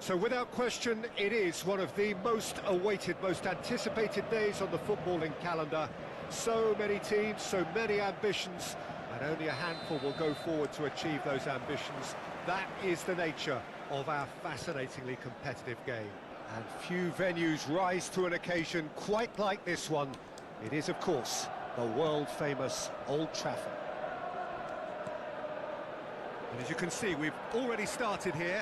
So without question, it is one of the most awaited, most anticipated days on the footballing calendar. So many teams, so many ambitions, and only a handful will go forward to achieve those ambitions. That is the nature of our fascinatingly competitive game. And few venues rise to an occasion quite like this one. It is, of course, the world-famous Old Trafford. And as you can see, we've already started here.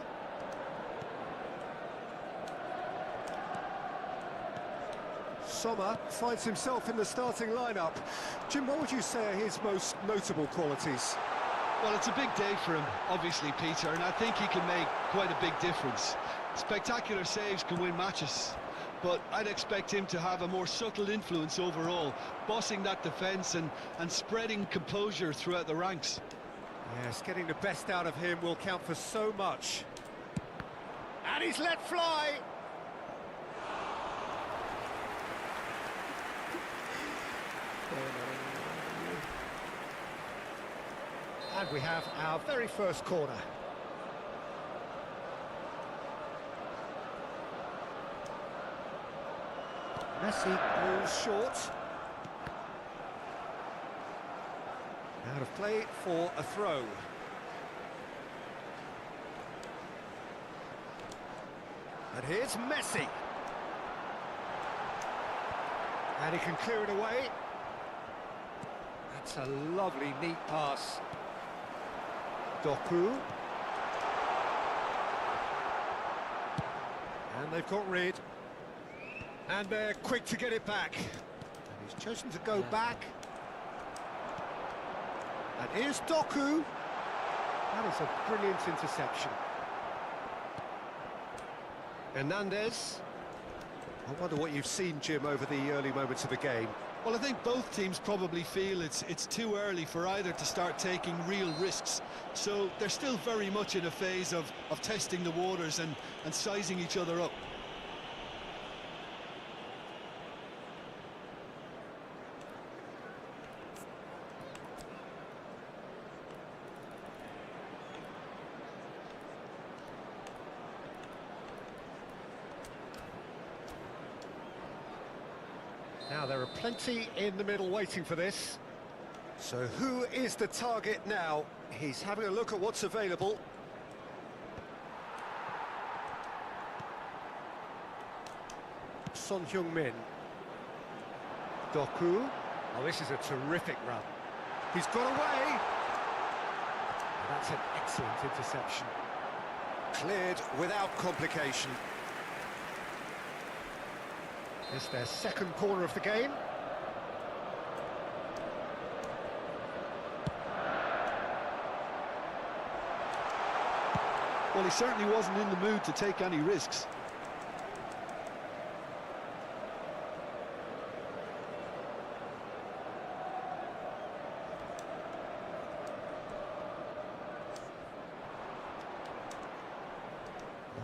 Sommer finds himself in the starting lineup. Jim, what would you say are his most notable qualities? Well, it's a big day for him, obviously, Peter, and I think he can make quite a big difference. Spectacular saves can win matches, but I'd expect him to have a more subtle influence overall, bossing that defence and spreading composure throughout the ranks. Yes, getting the best out of him will count for so much. And he's let fly! And we have our very first corner. Messi goes short. Out of play for a throw. And here's Messi. And he can clear it away. That's a lovely, neat pass. Doku. And they've got rid. And they're quick to get it back. And he's chosen to go back. And here's Doku. That is a brilliant interception. Hernandez. I wonder what you've seen, Jim, over the early moments of the game. Well, I think both teams probably feel it's too early for either to start taking real risks. So they're still very much in a phase of testing the waters and sizing each other up. Now, there are plenty in the middle waiting for this. So who is the target now? He's having a look at what's available. Son Heung-min. Doku. Oh, this is a terrific run. He's got away. And that's an excellent interception. Cleared without complication. It's their second corner of the game. Well, he certainly wasn't in the mood to take any risks.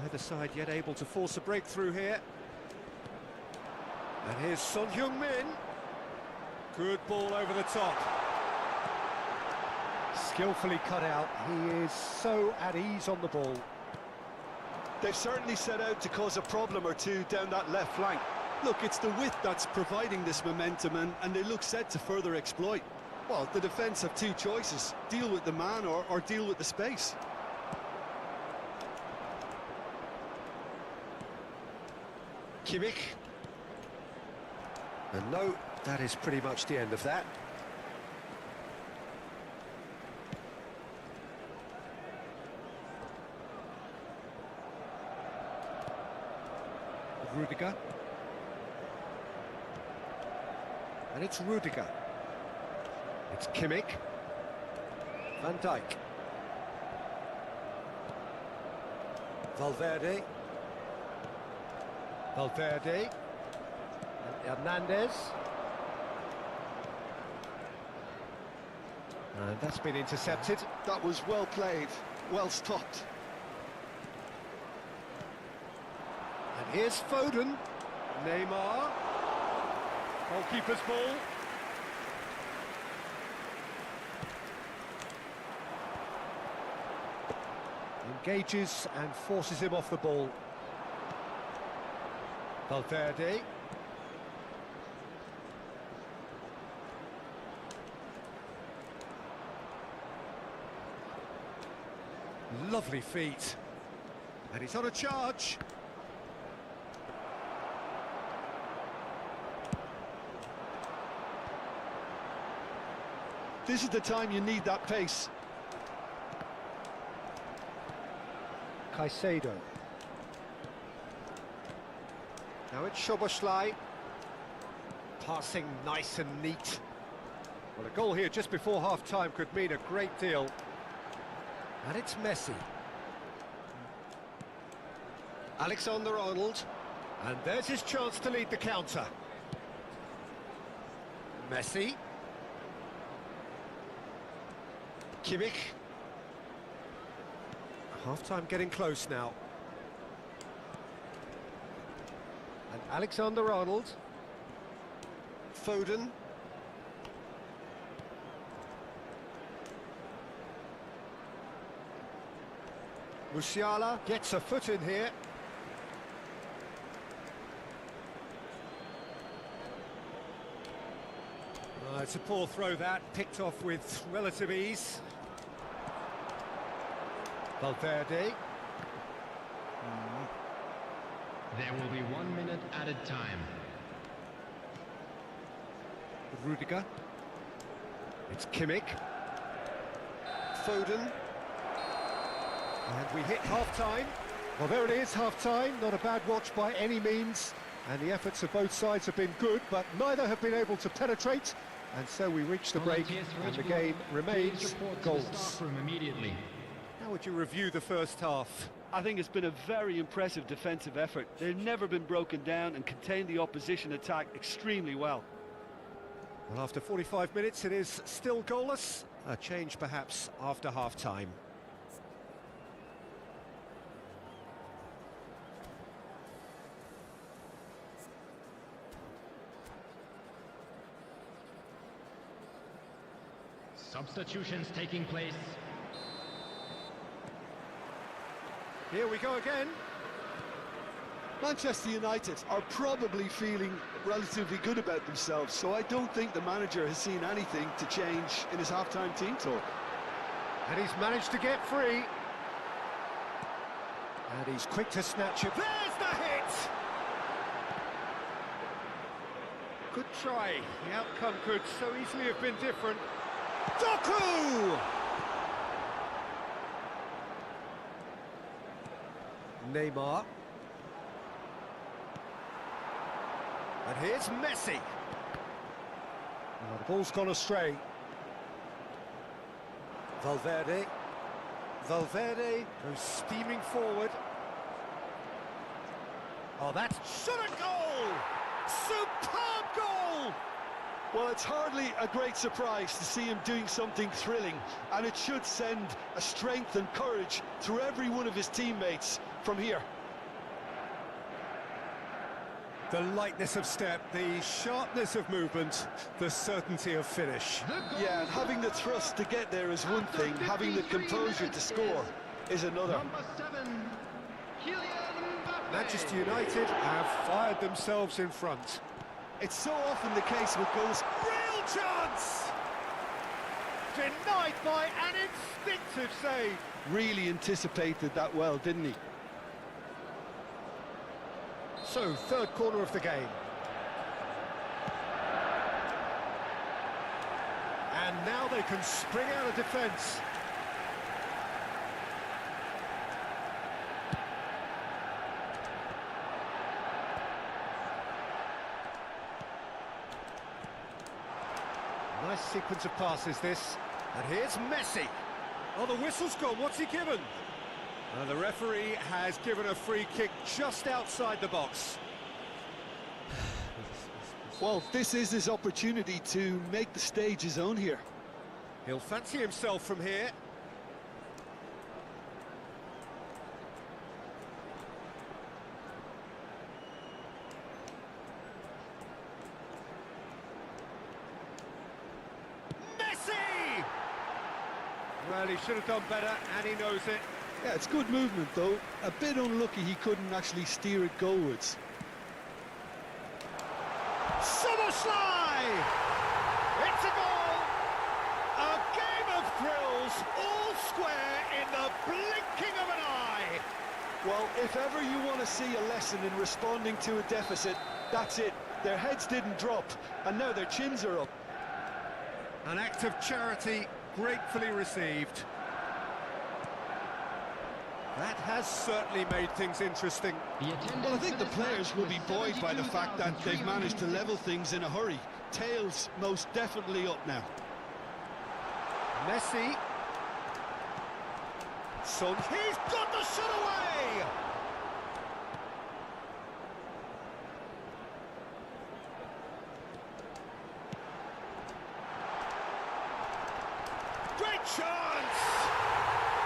Neither side yet able to force a breakthrough here. And here's Son Heung-min. Good ball over the top. Skillfully cut out. He is so at ease on the ball. They've certainly set out to cause a problem or two down that left flank. Look, it's the width that's providing this momentum, and they look set to further exploit. Well, the defence have two choices: deal with the man or deal with the space. Kimmich. And no, that is pretty much the end of that. Rudiger. And it's Rudiger. It's Kimmich. Van Dijk. Valverde. Valverde. And Hernandez. And that's been intercepted. That was well played, well stopped. And here's Foden. Neymar. Goalkeeper's ball. Engages and forces him off the ball. Valverde. Lovely feet. And he's on a charge. This is the time you need that pace. Caicedo. Now it's Szoboszlai. Passing nice and neat. Well, a goal here just before half-time could mean a great deal. And it's Messi. Alexander-Arnold. And there's his chance to lead the counter. Messi. Kimmich. Half-time getting close now. And Alexander-Arnold. Foden. Musiala gets a foot in here. It's a poor throw that, picked off with relative ease. Valverde. There will be 1 minute added time. Rudiger. It's Kimmich. Foden. And we hit half-time. Well, there it is, half-time. Not a bad watch by any means. And the efforts of both sides have been good, but neither have been able to penetrate. And so we reach the break, and the game remains goals. Immediately. How would you review the first half? I think it's been a very impressive defensive effort. They've never been broken down and contained the opposition attack extremely well. Well, after 45 minutes, it is still goalless. A change, perhaps, after half-time. Substitutions taking place. Here we go again. Manchester United are probably feeling relatively good about themselves, so I don't think the manager has seen anything to change in his half-time team talk. And he's managed to get free. And he's quick to snatch it. There's the hit! Good try. The outcome could so easily have been different. Doku! Neymar. And here's Messi. Oh, the ball's gone astray. Valverde. Valverde goes steaming forward. Oh, that's shot a goal! Superb goal! Well, it's hardly a great surprise to see him doing something thrilling, and it should send a strength and courage through every one of his teammates from here. The lightness of step, the sharpness of movement, the certainty of finish. Yeah, and having the thrust to get there is one thing, having the composure to score is another. Number 7, Kylian Mbappe. Manchester United have fired themselves in front. It's so often the case with goals. Real chance! Denied by an instinctive save. Really anticipated that well, didn't he? So, third corner of the game. And now they can spring out of defence. Nice sequence of passes, this. And here's Messi. Oh, the whistle's gone. What's he given? The referee has given a free kick just outside the box. Well, this is his opportunity to make the stage his own here. He'll fancy himself from here. Messi! Well, he should have done better, and he knows it. Yeah, it's good movement, though. A bit unlucky he couldn't actually steer it goalwards. Szoboszlai! It's a goal! A game of thrills, all square in the blinking of an eye! Well, if ever you want to see a lesson in responding to a deficit, that's it. Their heads didn't drop, and now their chins are up. An act of charity gratefully received. That has certainly made things interesting. Well, I think the players will be buoyed by the fact that they've managed to level things in a hurry. Tails most definitely up now. Messi. Son, he's got the shot away! Great chance!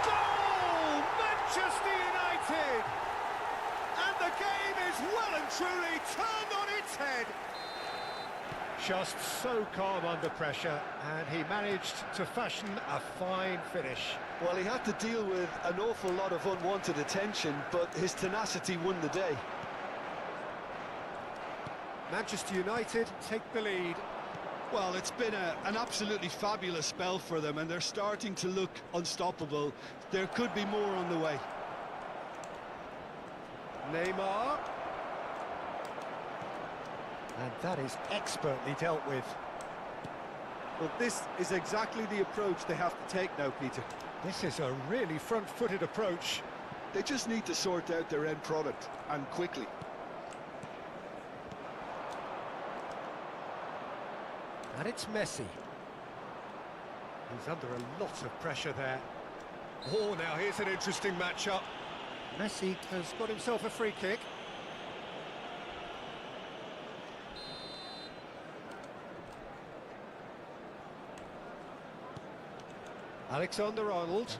Goal! Manchester United! And the game is well and truly turned on its head. Just so calm under pressure, and he managed to fashion a fine finish. Well, he had to deal with an awful lot of unwanted attention, but his tenacity won the day. Manchester United take the lead. Well, it's been an absolutely fabulous spell for them, and they're starting to look unstoppable. There could be more on the way. Neymar. And that is expertly dealt with. Well, this is exactly the approach they have to take now, Peter. This is a really front-footed approach. They just need to sort out their end product, and quickly. And it's Messi. He's under a lot of pressure there. Oh, now here's an interesting matchup. Messi has got himself a free kick. Alexander-Arnold.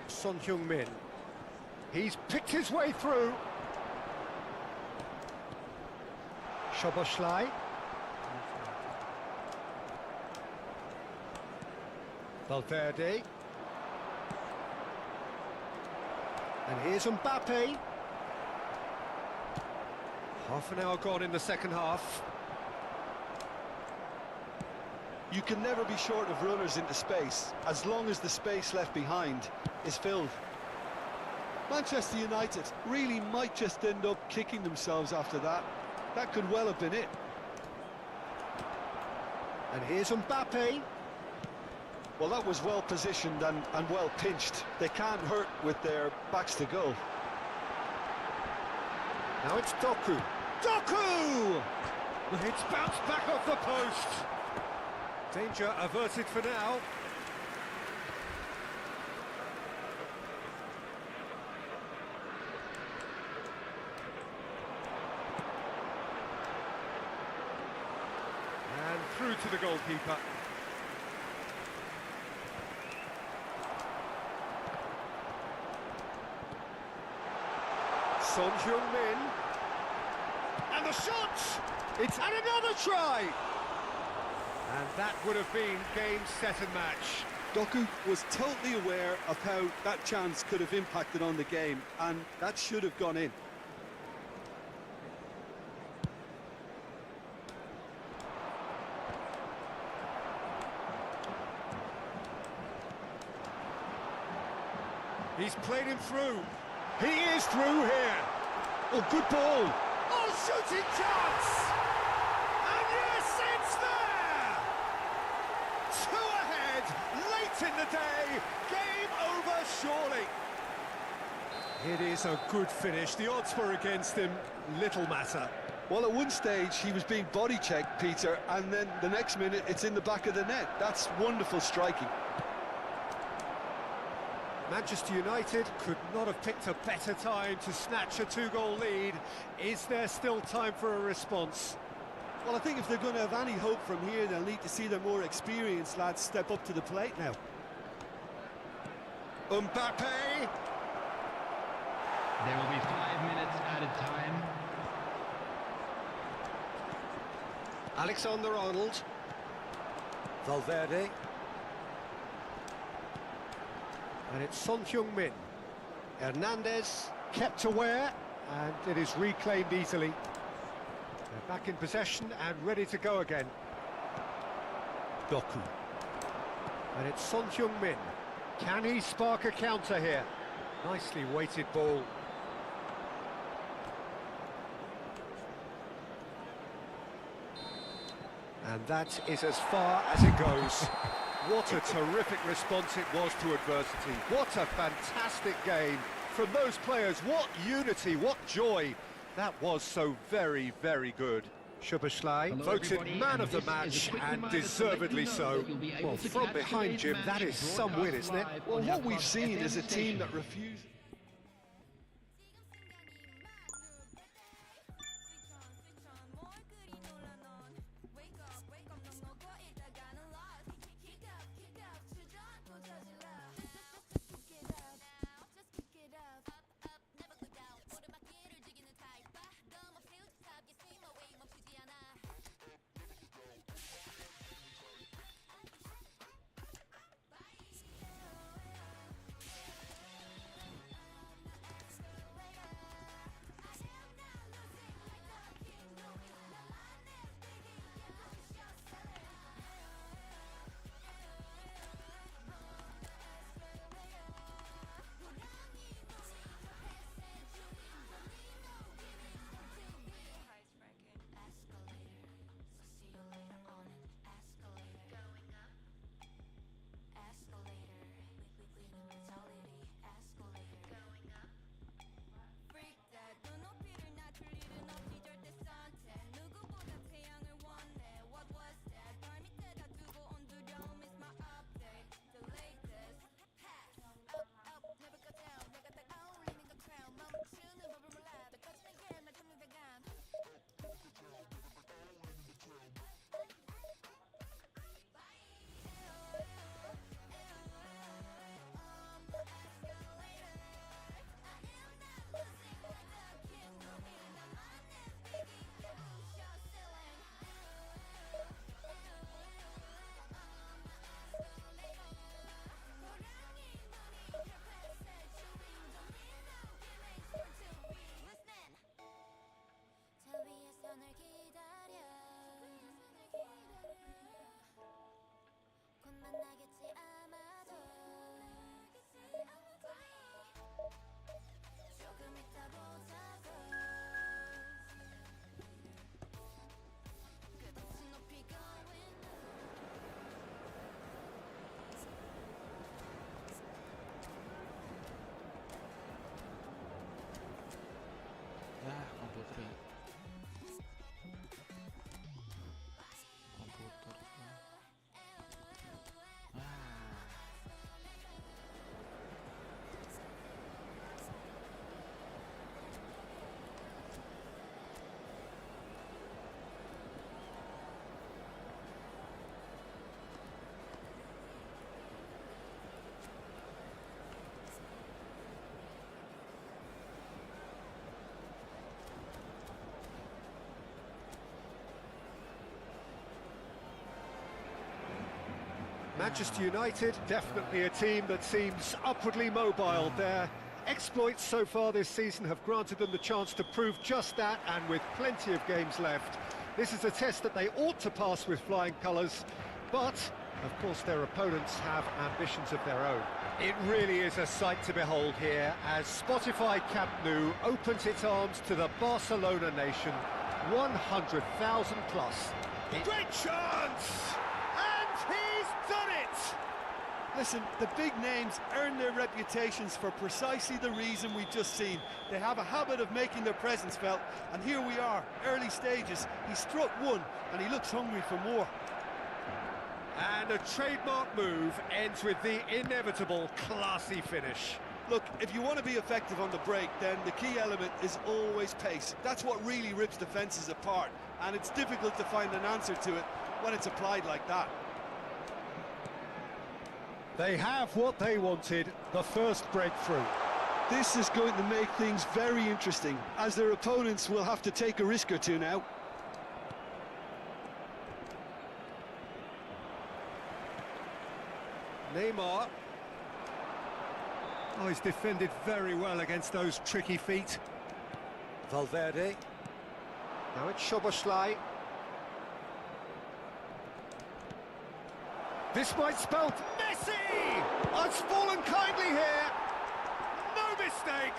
Son Heung-min. He's picked his way through. Szoboszlai. Valverde. And here's Mbappe. Half an hour gone in the second half. You can never be short of runners into space, as long as the space left behind is filled. Manchester United really might just end up kicking themselves after that. That could well have been it. And here's Mbappe. Well, that was well positioned and well pinched. They can't hurt with their backs to goal. Now it's Doku. Doku! It's bounced back off the post. Danger averted for now. And through to the goalkeeper. Son Heung-min. And the shot! It's and another try! And that would have been game, set and match. Doku was totally aware of how that chance could have impacted on the game, and that should have gone in. He's played him through. He is through here. Oh, good ball. Oh, shooting chance! And yes, it's there! Two ahead, late in the day. Game over, surely. It is a good finish. The odds were against him. Little matter. Well, at one stage, he was being body-checked, Peter, and then the next minute, it's in the back of the net. That's wonderful striking. Manchester United could not have picked a better time to snatch a two-goal lead. Is there still time for a response? Well, I think if they're going to have any hope from here, they'll need to see their more experienced lads step up to the plate now. Mbappe! There will be 5 minutes added time. Alexander-Arnold. Valverde. And it's Son Heung-min. Hernandez kept aware, and it is reclaimed easily. They're back in possession and ready to go again. Doku. And it's Son Heung-min. Can he spark a counter here? Nicely weighted ball. And that is as far as it goes. What a terrific response it was to adversity. What a fantastic game from those players. What unity, what joy. That was so very, very good. Szoboszlai voted man of the match, and deservedly so. Well, from behind, Jim, that is some win, isn't it? Well, what we've seen is a team that refuses... Manchester United, definitely a team that seems upwardly mobile. Their exploits so far this season have granted them the chance to prove just that, and with plenty of games left, this is a test that they ought to pass with flying colours. But, of course, their opponents have ambitions of their own. It really is a sight to behold here as Spotify Camp Nou opens its arms to the Barcelona nation, 100,000 plus. Great chance! And he's done it! Listen, the big names earn their reputations for precisely the reason we've just seen. They have a habit of making their presence felt, and here we are, early stages. He struck one, and he looks hungry for more. And a trademark move ends with the inevitable classy finish. Look, if you want to be effective on the break, then the key element is always pace. That's what really rips defences apart, and it's difficult to find an answer to it when it's applied like that. They have what they wanted, the first breakthrough. This is going to make things very interesting, as their opponents will have to take a risk or two now. Neymar. Oh, he's defended very well against those tricky feet. Valverde. Now it's Szoboszlai. This might spell Messi! Oh, it's fallen kindly here. No mistake.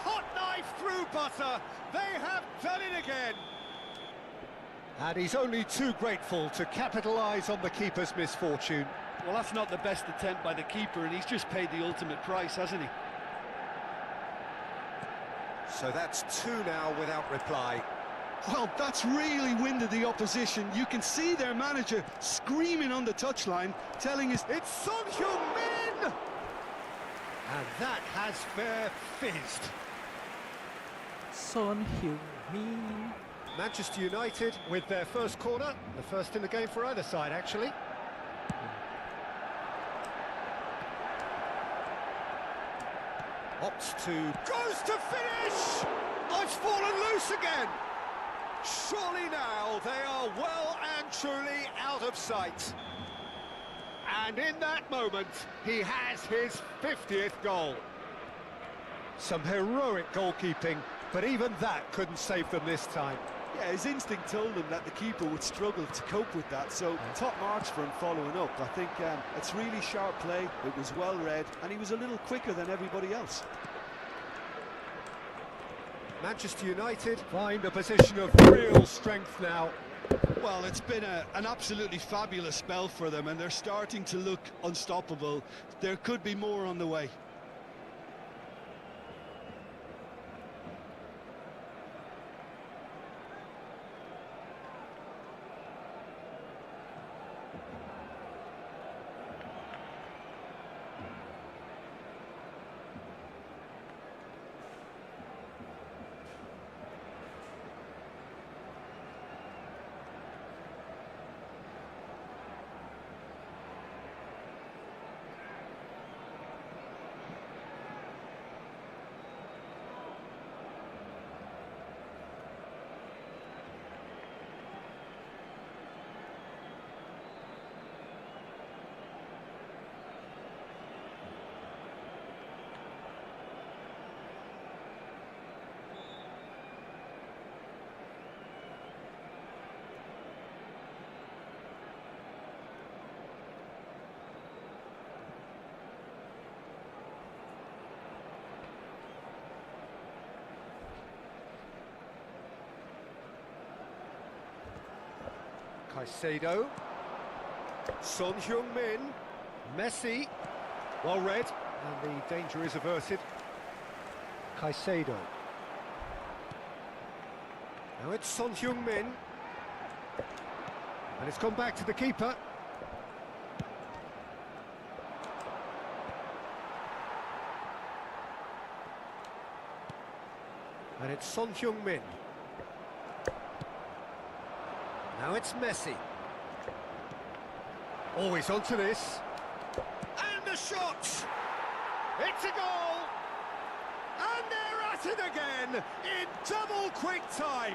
Hot knife through butter. They have done it again. And he's only too grateful to capitalise on the keeper's misfortune. Well, that's not the best attempt by the keeper, and he's just paid the ultimate price, hasn't he? So that's two now without reply. Well, that's really winded the opposition. You can see their manager screaming on the touchline, telling us it's Son Heung-min! And that has fair fizzed. Son Heung-min. Manchester United with their first corner, the first in the game for either side, actually. Opts to... goes to finish! Oh, it's fallen loose again! Surely now they are well and truly out of sight. And in that moment, he has his 50th goal. Some heroic goalkeeping, but even that couldn't save them this time. yeah, his instinct told him that the keeper would struggle to cope with that, so top marks for him following up. I think it's really sharp play, it was well read, and he was a little quicker than everybody else. Manchester United find a position of real strength now. Well, it's been an absolutely fabulous spell for them, and they're starting to look unstoppable. There could be more on the way. Caicedo, Son Heung-min, Messi, well read, and the danger is averted. Caicedo. Now it's Son Heung-min, and it's gone back to the keeper. And it's Son Heung-min. Now it's Messi. Always onto this. And the shot! It's a goal! And they're at it again in double quick time.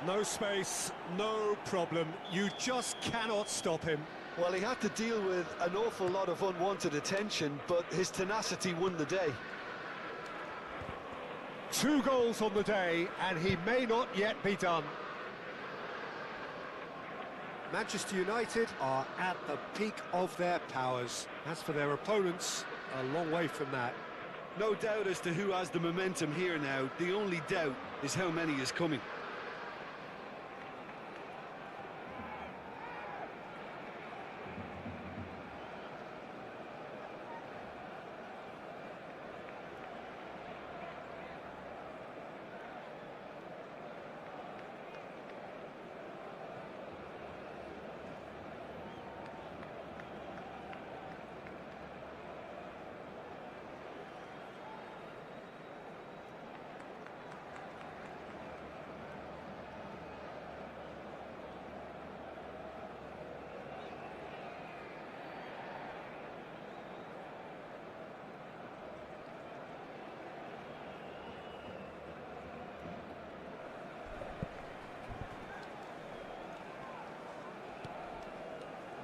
No space, no problem. You just cannot stop him. Well, he had to deal with an awful lot of unwanted attention, but his tenacity won the day. 2 goals on the day, and he may not yet be done. Manchester United are at the peak of their powers. As for their opponents, a long way from that. No doubt as to who has the momentum here now. The only doubt is how many is coming.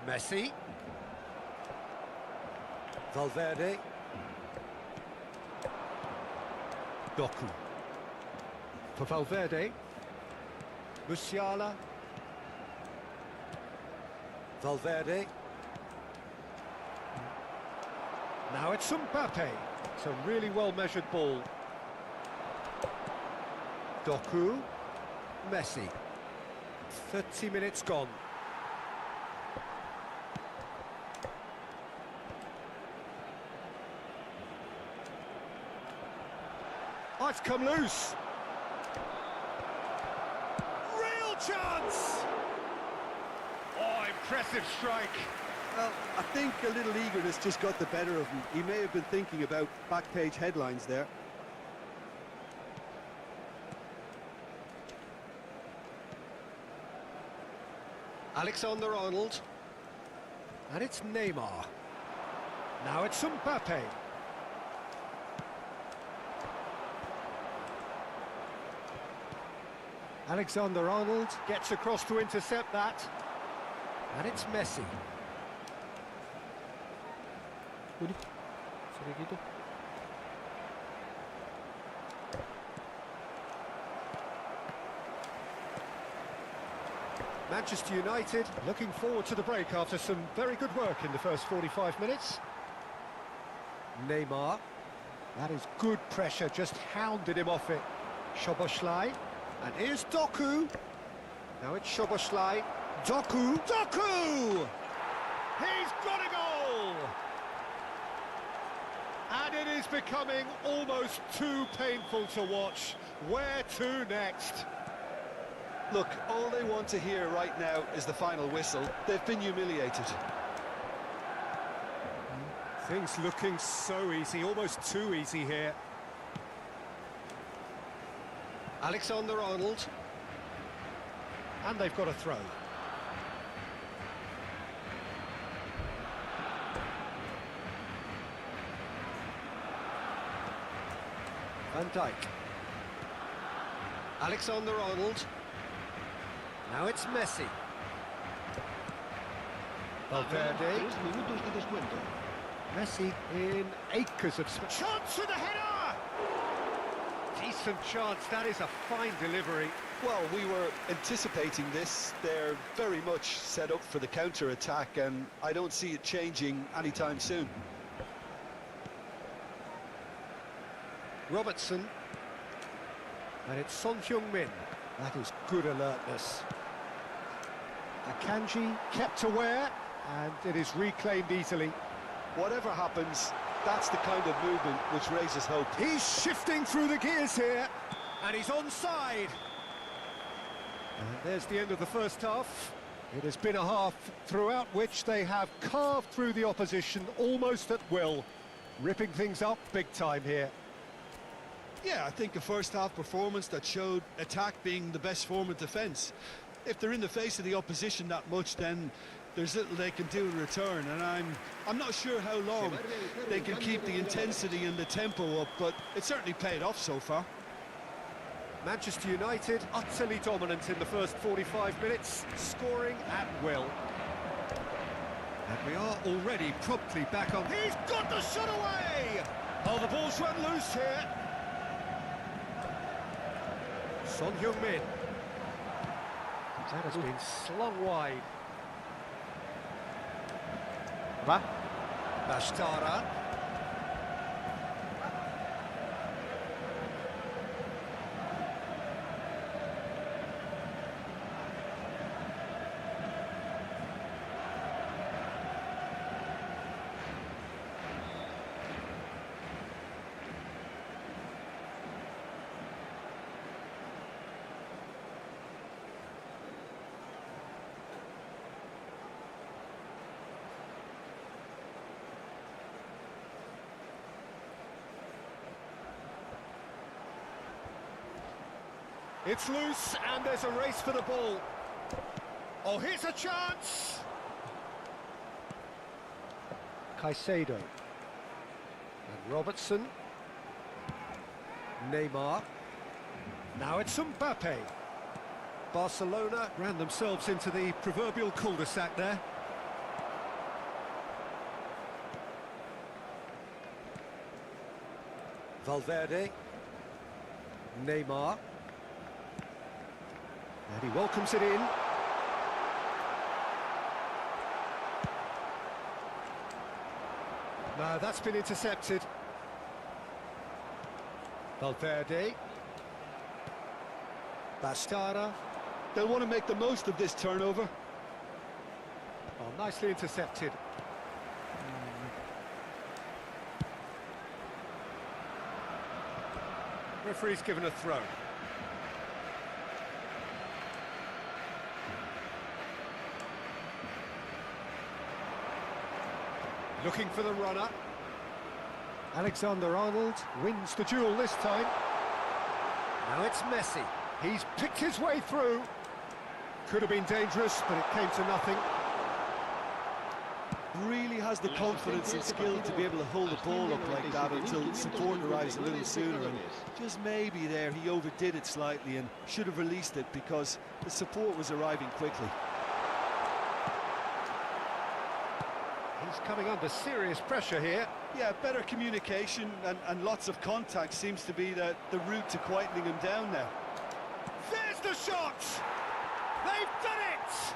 Messi. Valverde. Doku. For Valverde. Musiala. Valverde. Now it's Sampai. It's a really well-measured ball. Doku. Messi. 30 minutes gone. Oh, it's come loose. Real chance! Oh, impressive strike. Well, I think a little eagerness just got the better of him. He may have been thinking about back-page headlines there. Alexander-Arnold. And it's Neymar. Now it's Sampai. Alexander-Arnold gets across to intercept that. And it's Messi. Manchester United looking forward to the break after some very good work in the first 45 minutes. Neymar. That is good pressure, just hounded him off it. Szoboszlai. And here's Doku. Now it's Szoboszlai. Doku. Doku! He's got a goal! And it is becoming almost too painful to watch. Where to next? Look, all they want to hear right now is the final whistle. They've been humiliated. Things looking so easy, almost too easy here. Alexander-Arnold. And they've got a throw. Van Dijk. Alexander-Arnold. Now it's Messi. Valverde. Messi in acres of space. Chance for the header! Decent chance, that is a fine delivery. Well, we were anticipating this. They're very much set up for the counter-attack, and I don't see it changing anytime soon. Robertson. And it's Son Heung-min. That is good alertness. Akanji kept aware, and it is reclaimed easily. Whatever happens, that's the kind of movement which raises hope. He's shifting through the gears here, and he's onside. And there's the end of the first half. It has been a half throughout which they have carved through the opposition almost at will, ripping things up big time here. Yeah, I think a first-half performance that showed attack being the best form of defence. If they're in the face of the opposition that much, then there's little they can do in return, and I'm not sure how long they can keep the intensity and the tempo up, but it certainly paid off so far. Manchester United utterly dominant in the first 45 minutes, scoring at will. And we are already promptly back on. He's got the shot away! Oh, the ball's run loose here. Son Heung-min. That has been slung wide. Bastara. It's loose, and there's a race for the ball. Oh, here's a chance! Caicedo. And Robertson. Neymar. Now it's Mbappe. Barcelona ran themselves into the proverbial cul-de-sac there. Valverde. Neymar. And he welcomes it in. No, that's been intercepted. Valverde. Bastara. They'll want to make the most of this turnover. Oh, nicely intercepted. Referee's given a throw. Looking for the runner. Alexander-Arnold wins the duel this time. Now it's Messi. He's picked his way through. Could have been dangerous, but it came to nothing. Really has the confidence and skill to be able to hold the ball up like that until support arrives a little sooner, and just maybe there he overdid it slightly and should have released it because the support was arriving quickly. He's coming under serious pressure here. Yeah, better communication and lots of contact seems to be the route to quietening him down now. There's the shot! They've done it!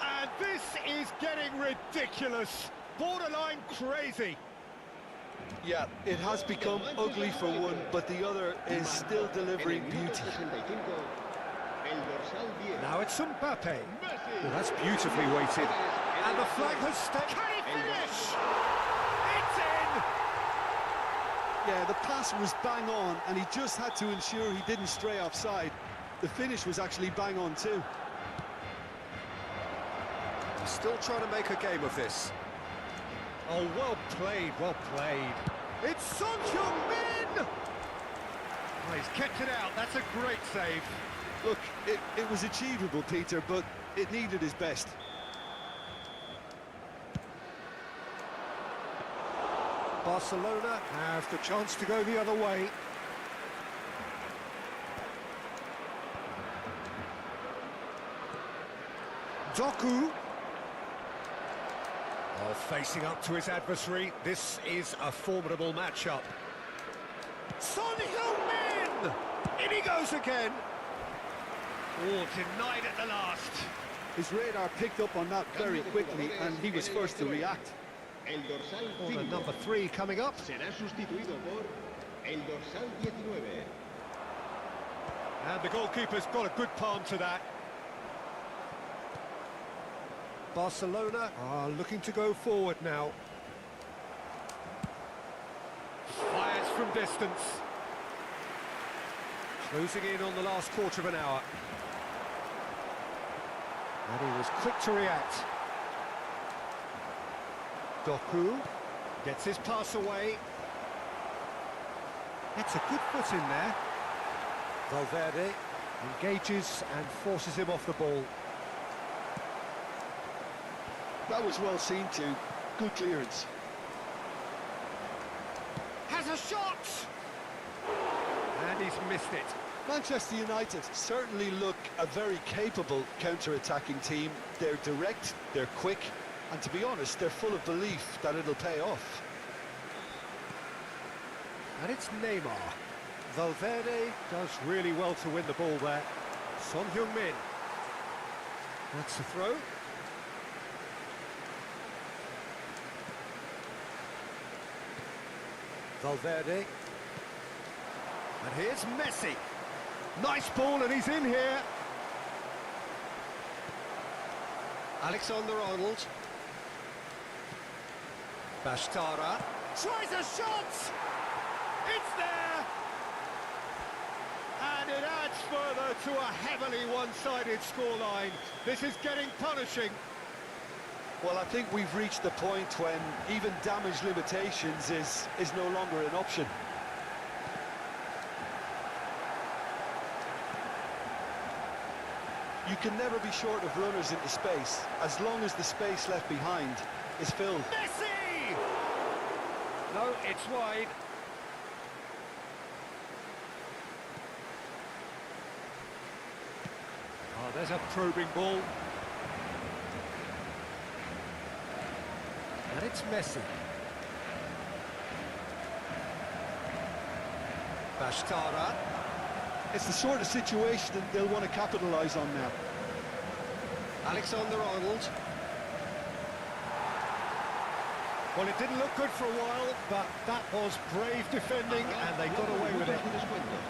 And this is getting ridiculous, borderline crazy. Yeah, it has become ugly for one, but the other is still delivering beauty. Now it's Mbappe. Well, that's beautifully weighted. And the flag has stuck. Can he finish? It's in! Yeah, the pass was bang on, and he just had to ensure he didn't stray offside. The finish was actually bang on too. He's still trying to make a game of this. Oh, well played, well played. It's Son Heung-min! Oh, he's kept it out, that's a great save. Look, it was achievable, Peter, but it needed his best. Barcelona have the chance to go the other way. Doku. Oh, facing up to his adversary. This is a formidable matchup. Son Heung-min! In he goes again. Oh, denied at the last. His radar picked up on that very quickly, and he was first to react. Oh, the number 3 coming up. Será sustituido por el dorsal 19. And the goalkeeper's got a good palm to that. Barcelona are looking to go forward now. Fires from distance. Closing in on the last quarter of an hour. And he was quick to react. Doku gets his pass away. That's a good foot in there. Valverde engages and forces him off the ball. That was well seen too. Good clearance. Has a shot! And he's missed it. Manchester United certainly look a very capable counter-attacking team. They're direct, they're quick, and to be honest, they're full of belief that it'll pay off. And it's Neymar. Valverde does really well to win the ball there. Son Heung-min. That's the throw. Valverde. And here's Messi. Nice ball, and he's in here. Alexander-Arnold. Bastara. Tries a shot! It's there! And it adds further to a heavily one-sided scoreline. This is getting punishing. Well, I think we've reached the point when even damage limitations is no longer an option. You can never be short of runners into space, as long as the space left behind is filled. Messi! No, it's wide. Oh, there's a probing ball. And it's Messi. Bashtara. It's the sort of situation that they'll want to capitalise on now. Alexander-Arnold. Well, it didn't look good for a while, but that was brave defending, and they got away with it.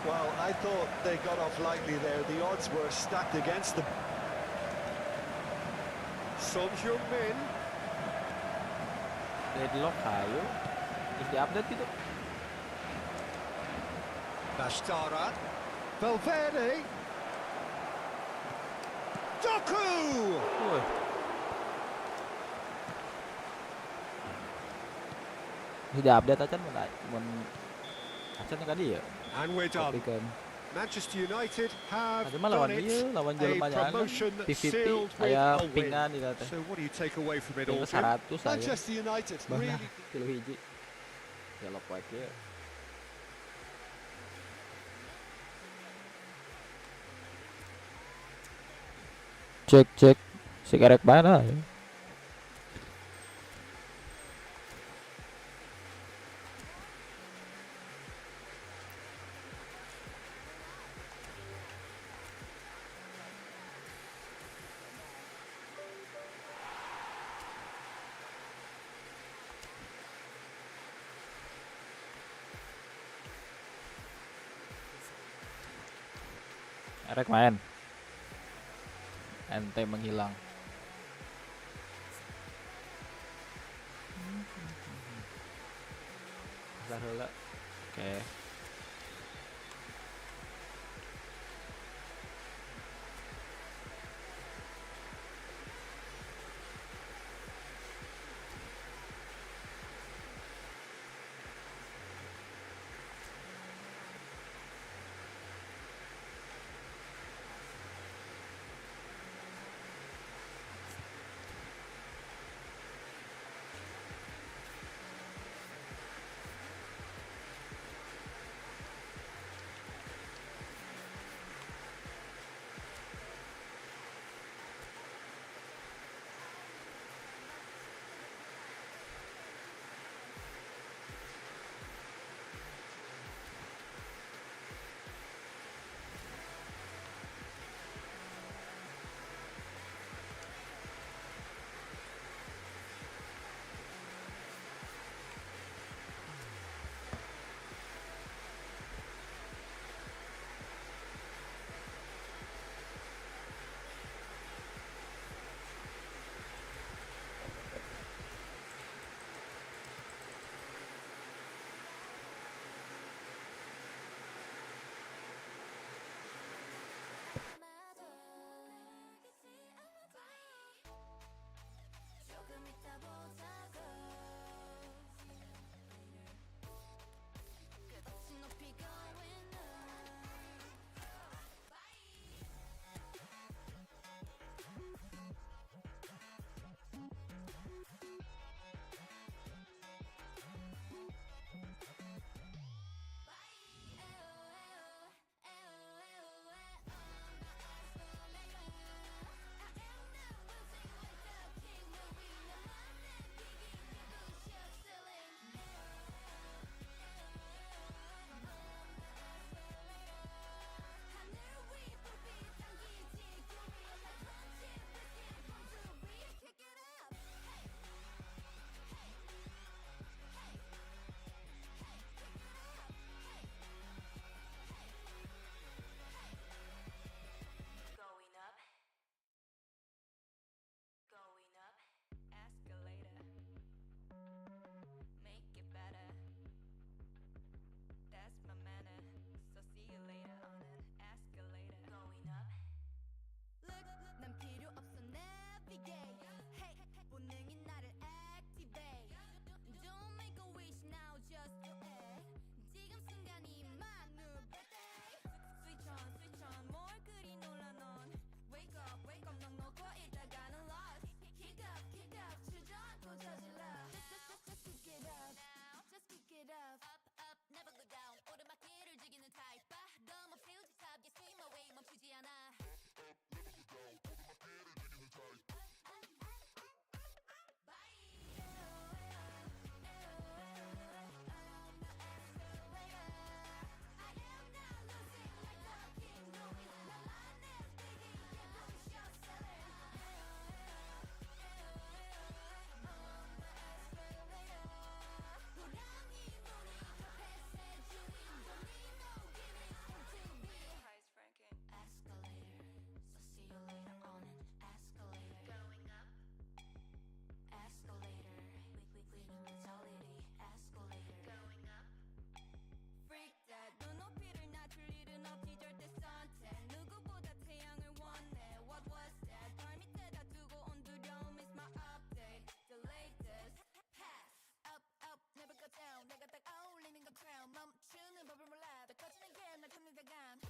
Well, I thought they got off lightly there. The odds were stacked against them. Son Heung-min. Deadlock ayo. Terus di-update gitu. Bashtara. Valverde. Doku! Woi. Ini di-update aja mun acan kali ya. And we're done. Kan. Manchester United have Nanti mah lawan done it. dia, lawan A jelema nya promotion PvP sealed with aya a win. pingan di teh. So what do you take away from it all, Yang Jim? 100 saya. Manchester United Bangga really... kilo hiji. Belok wae kieu. Cek si kerek mana ya. Erek main. Ente menghilang. Oke. Okay. 긴장감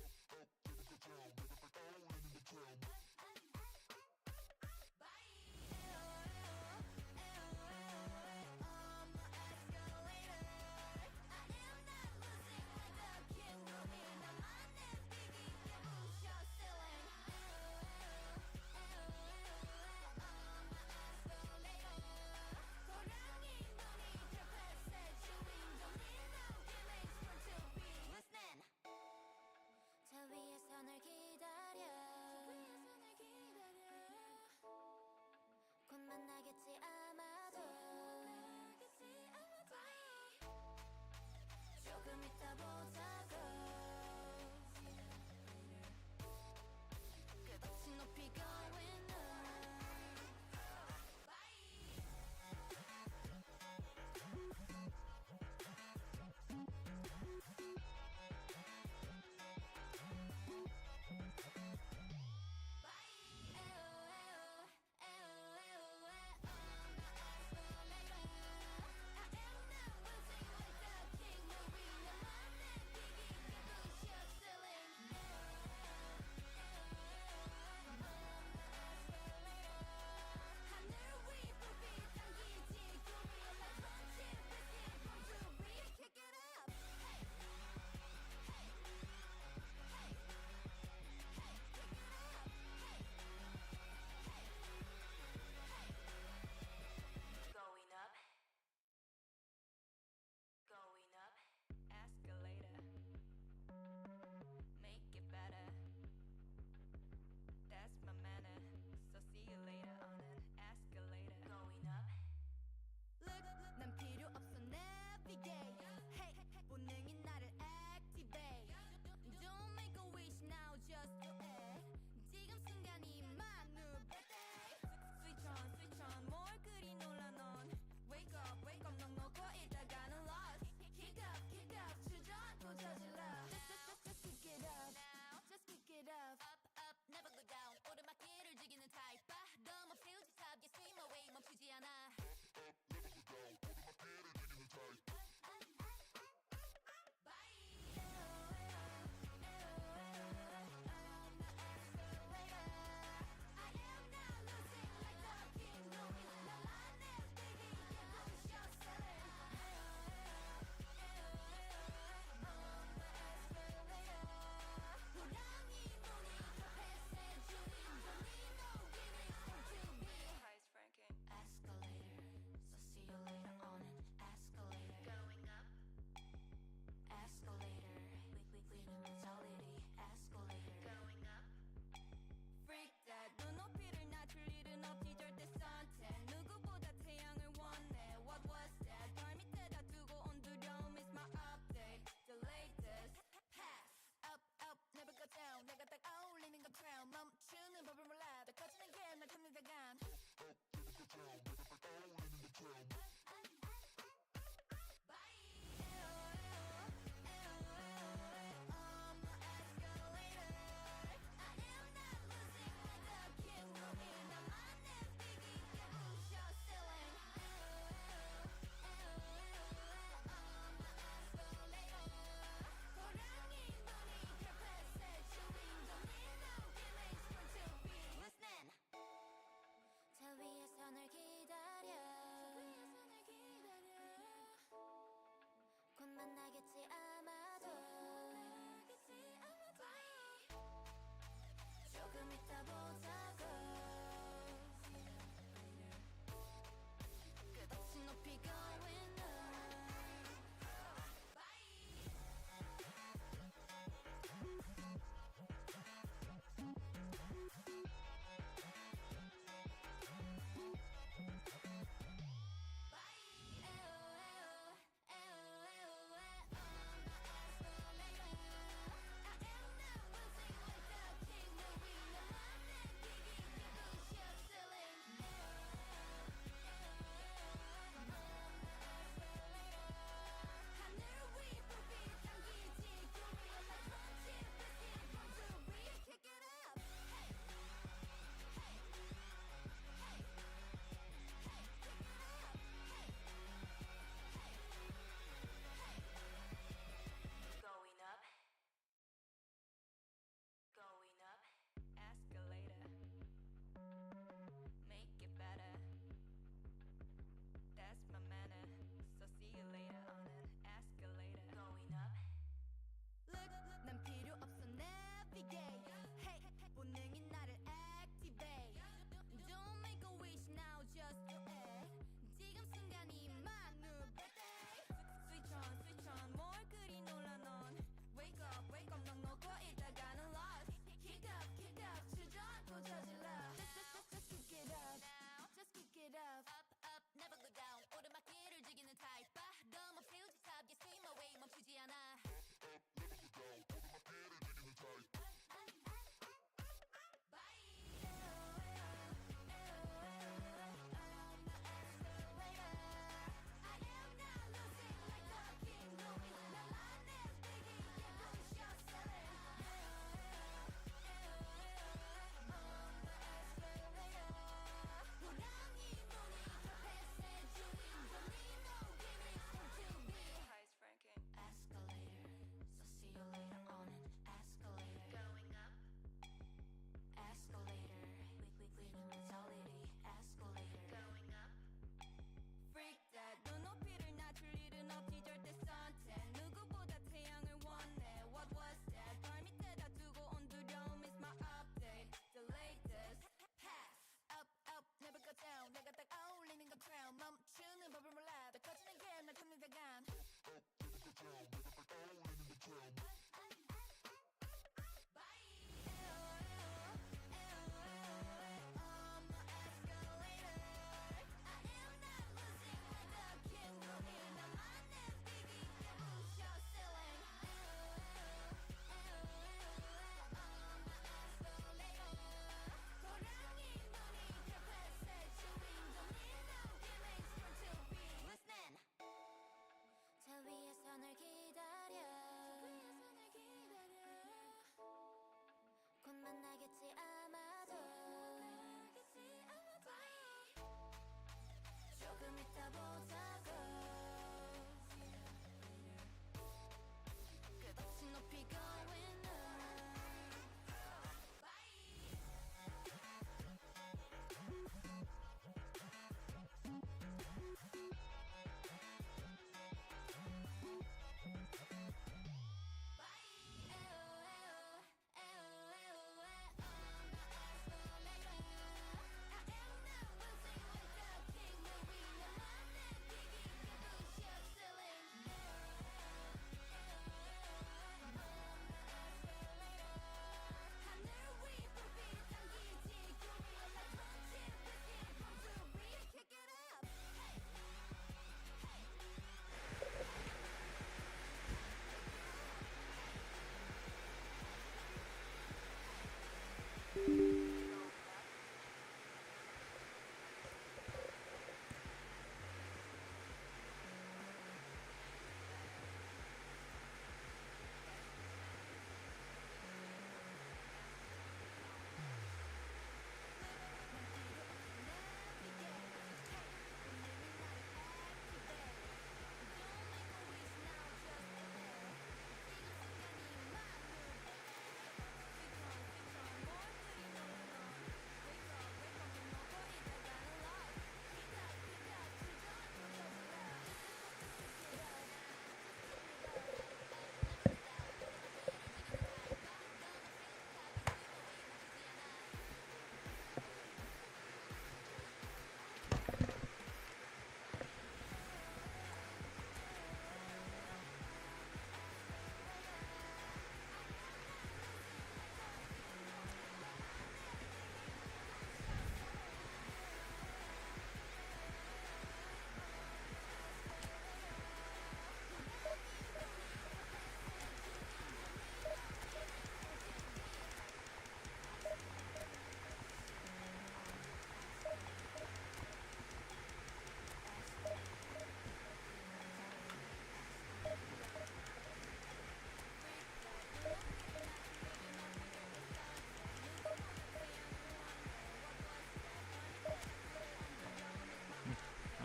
저 위에서 널 기다려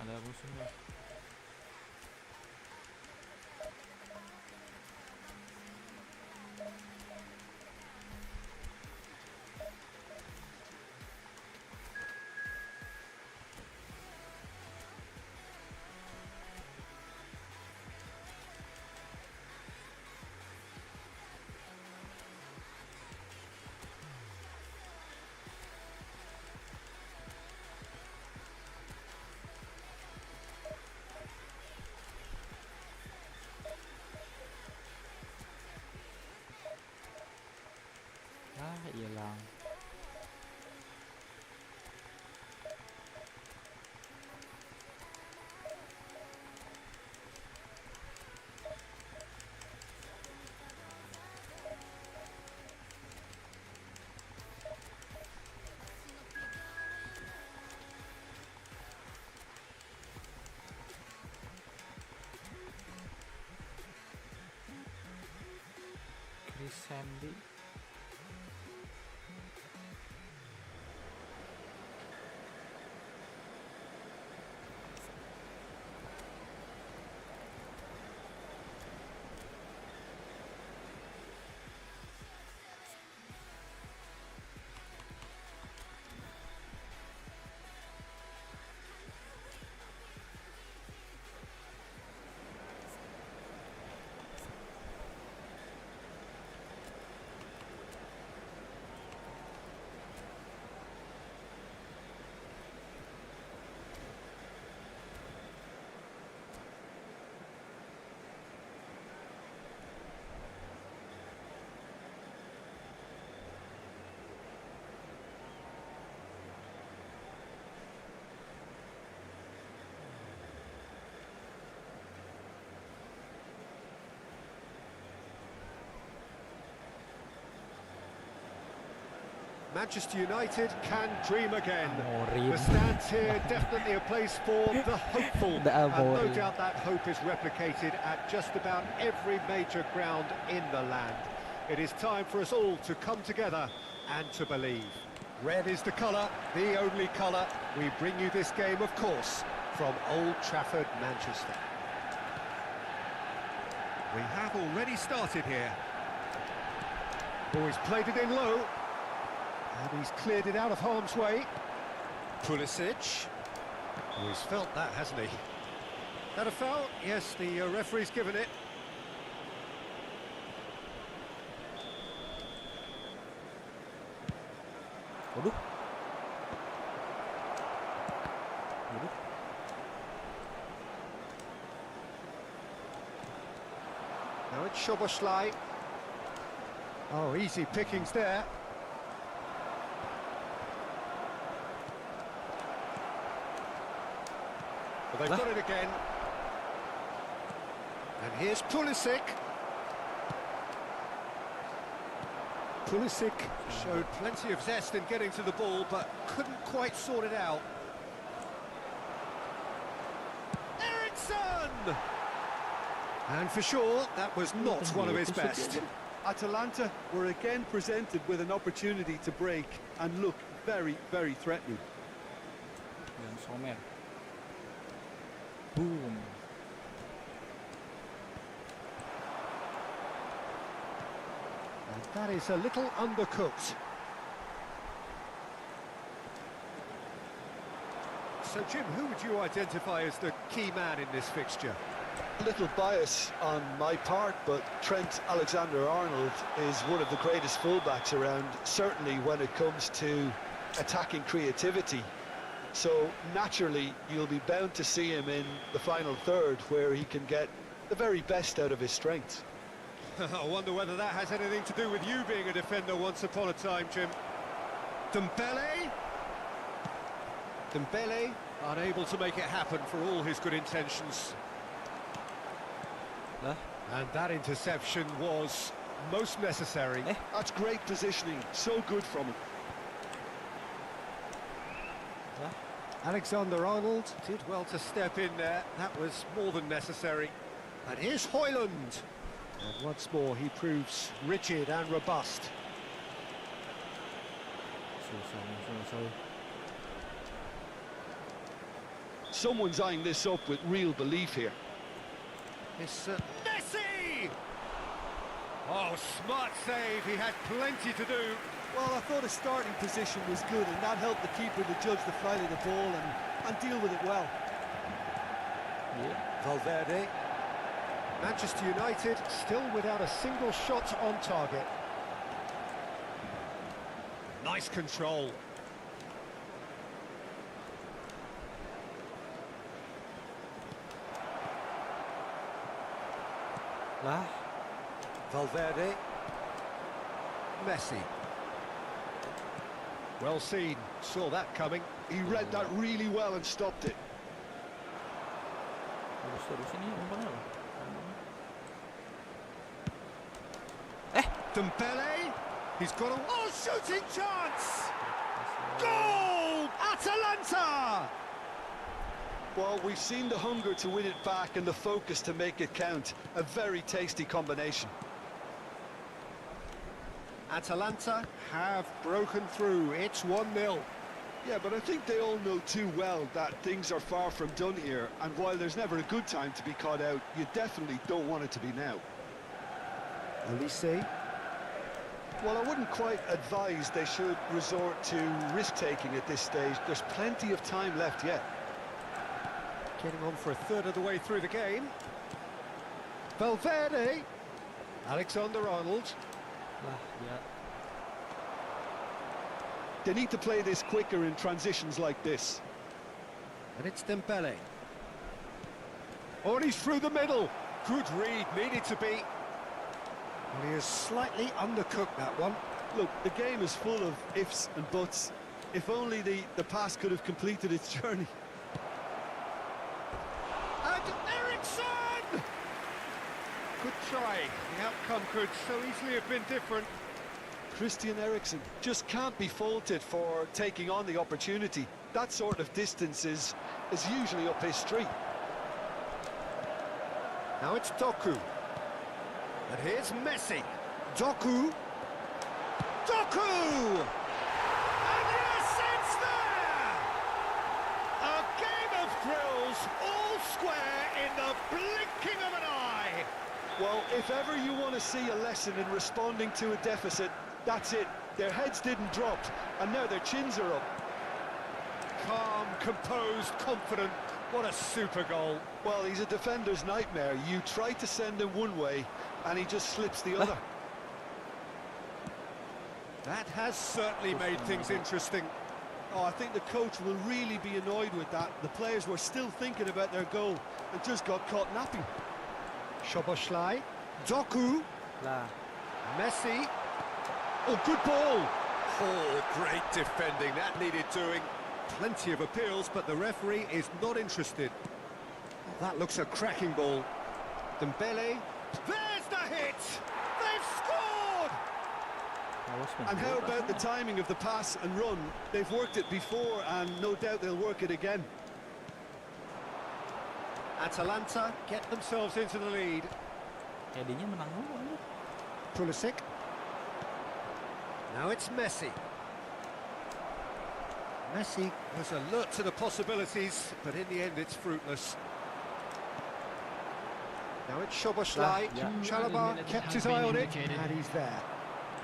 Ada musuhnya. Ah, hilang. Chris Sandy. Manchester United can dream again. Amorim. The stands here definitely a place for the hopeful. The And no Amorim. doubt that hope is replicated at just about every major ground in the land. It is time for us all to come together and to believe. Red is the colour, the only colour. We bring you this game, of course, from Old Trafford, Manchester. We have already started here. Oh, he's played it in low. And he's cleared it out of harm's way. Pulisic. Oh, he's felt that, hasn't he? That a foul? Yes, the referee's given it. Waduh. Waduh. Now it's Szoboszlai. Oh, easy pickings there. Well, they've got it again. And here's Pulisic. Pulisic showed plenty of zest in getting to the ball, but couldn't quite sort it out. Eriksson! And for sure, that was not one of his best. Atalanta were again presented with an opportunity to break and look very, very threatening. Sommer. Boom. And that is a little undercooked. So, Jim, who would you identify as the key man in this fixture? A little bias on my part, but Trent Alexander-Arnold is one of the greatest fullbacks around, certainly when it comes to attacking creativity. So naturally, you'll be bound to see him in the final third, where he can get the very best out of his strengths. I wonder whether that has anything to do with you being a defender once upon a time, Jim. Dembele. Dembele unable to make it happen for all his good intentions. And that interception was most necessary. That's great positioning, so good from him. Alexander-Arnold did well to step in there. That was more than necessary. And here's Højlund. And once more, he proves rigid and robust. Someone's eyeing this up with real belief here. It's Messi! Oh, smart save. He had plenty to do. Well, I thought his starting position was good, and that helped the keeper to judge the flight of the ball and deal with it well. Yeah. Valverde. Manchester United still without a single shot on target. Nice control. Valverde. Messi. Well seen, saw that coming. He read that really well and stopped it. Dembele. He's got a shooting chance. Goal! Atalanta! Well, we've seen the hunger to win it back and the focus to make it count. A very tasty combination. Atalanta have broken through. It's 1-0. Yeah, but I think they all know too well that things are far from done here, and while there's never a good time to be caught out, you definitely don't want it to be now. Olise. Well, I wouldn't quite advise they should resort to risk-taking at this stage. There's plenty of time left yet. Getting on for a third of the way through the game. Valverde. Alexander-Arnold. Yeah. They need to play this quicker in transitions like this. And it's Dembele. Oh, and he's through the middle. Good read, needed to be. And he has slightly undercooked that one. Look, the game is full of ifs and buts. If only the pass could have completed its journey. And Eriksson! Good try. The outcome could so easily have been different. Christian Eriksen just can't be faulted for taking on the opportunity. That sort of distance is usually up his street. Now it's Doku. And here's Messi. Doku. Doku! And yes, it's there! A game of thrills, all square in the blinking of an eye. Well, if ever you want to see a lesson in responding to a deficit. That's it. Their heads didn't drop, and now their chins are up. Calm, composed, confident. What a super goal. Well, he's a defender's nightmare. You try to send him one way, and he just slips the other. That has certainly made things interesting. Oh, I think the coach will really be annoyed with that. The players were still thinking about their goal and just got caught napping. Szoboszlai, Doku, Lah. Messi. Oh, good ball. Oh, great defending. That needed doing. Plenty of appeals, but the referee is not interested. Oh, that looks a cracking ball. Dembele. There's the hit! They've scored! And how about the timing of the pass and run? They've worked it before, and no doubt they'll work it again. Atalanta get themselves into the lead. Headingnya menang dulu ini. Pulisic. Now it's Messi. Messi was alert to the possibilities, but in the end it's fruitless. Now it's Szoboszlai. Yeah. Chalobah kept his eye on it, and he's there.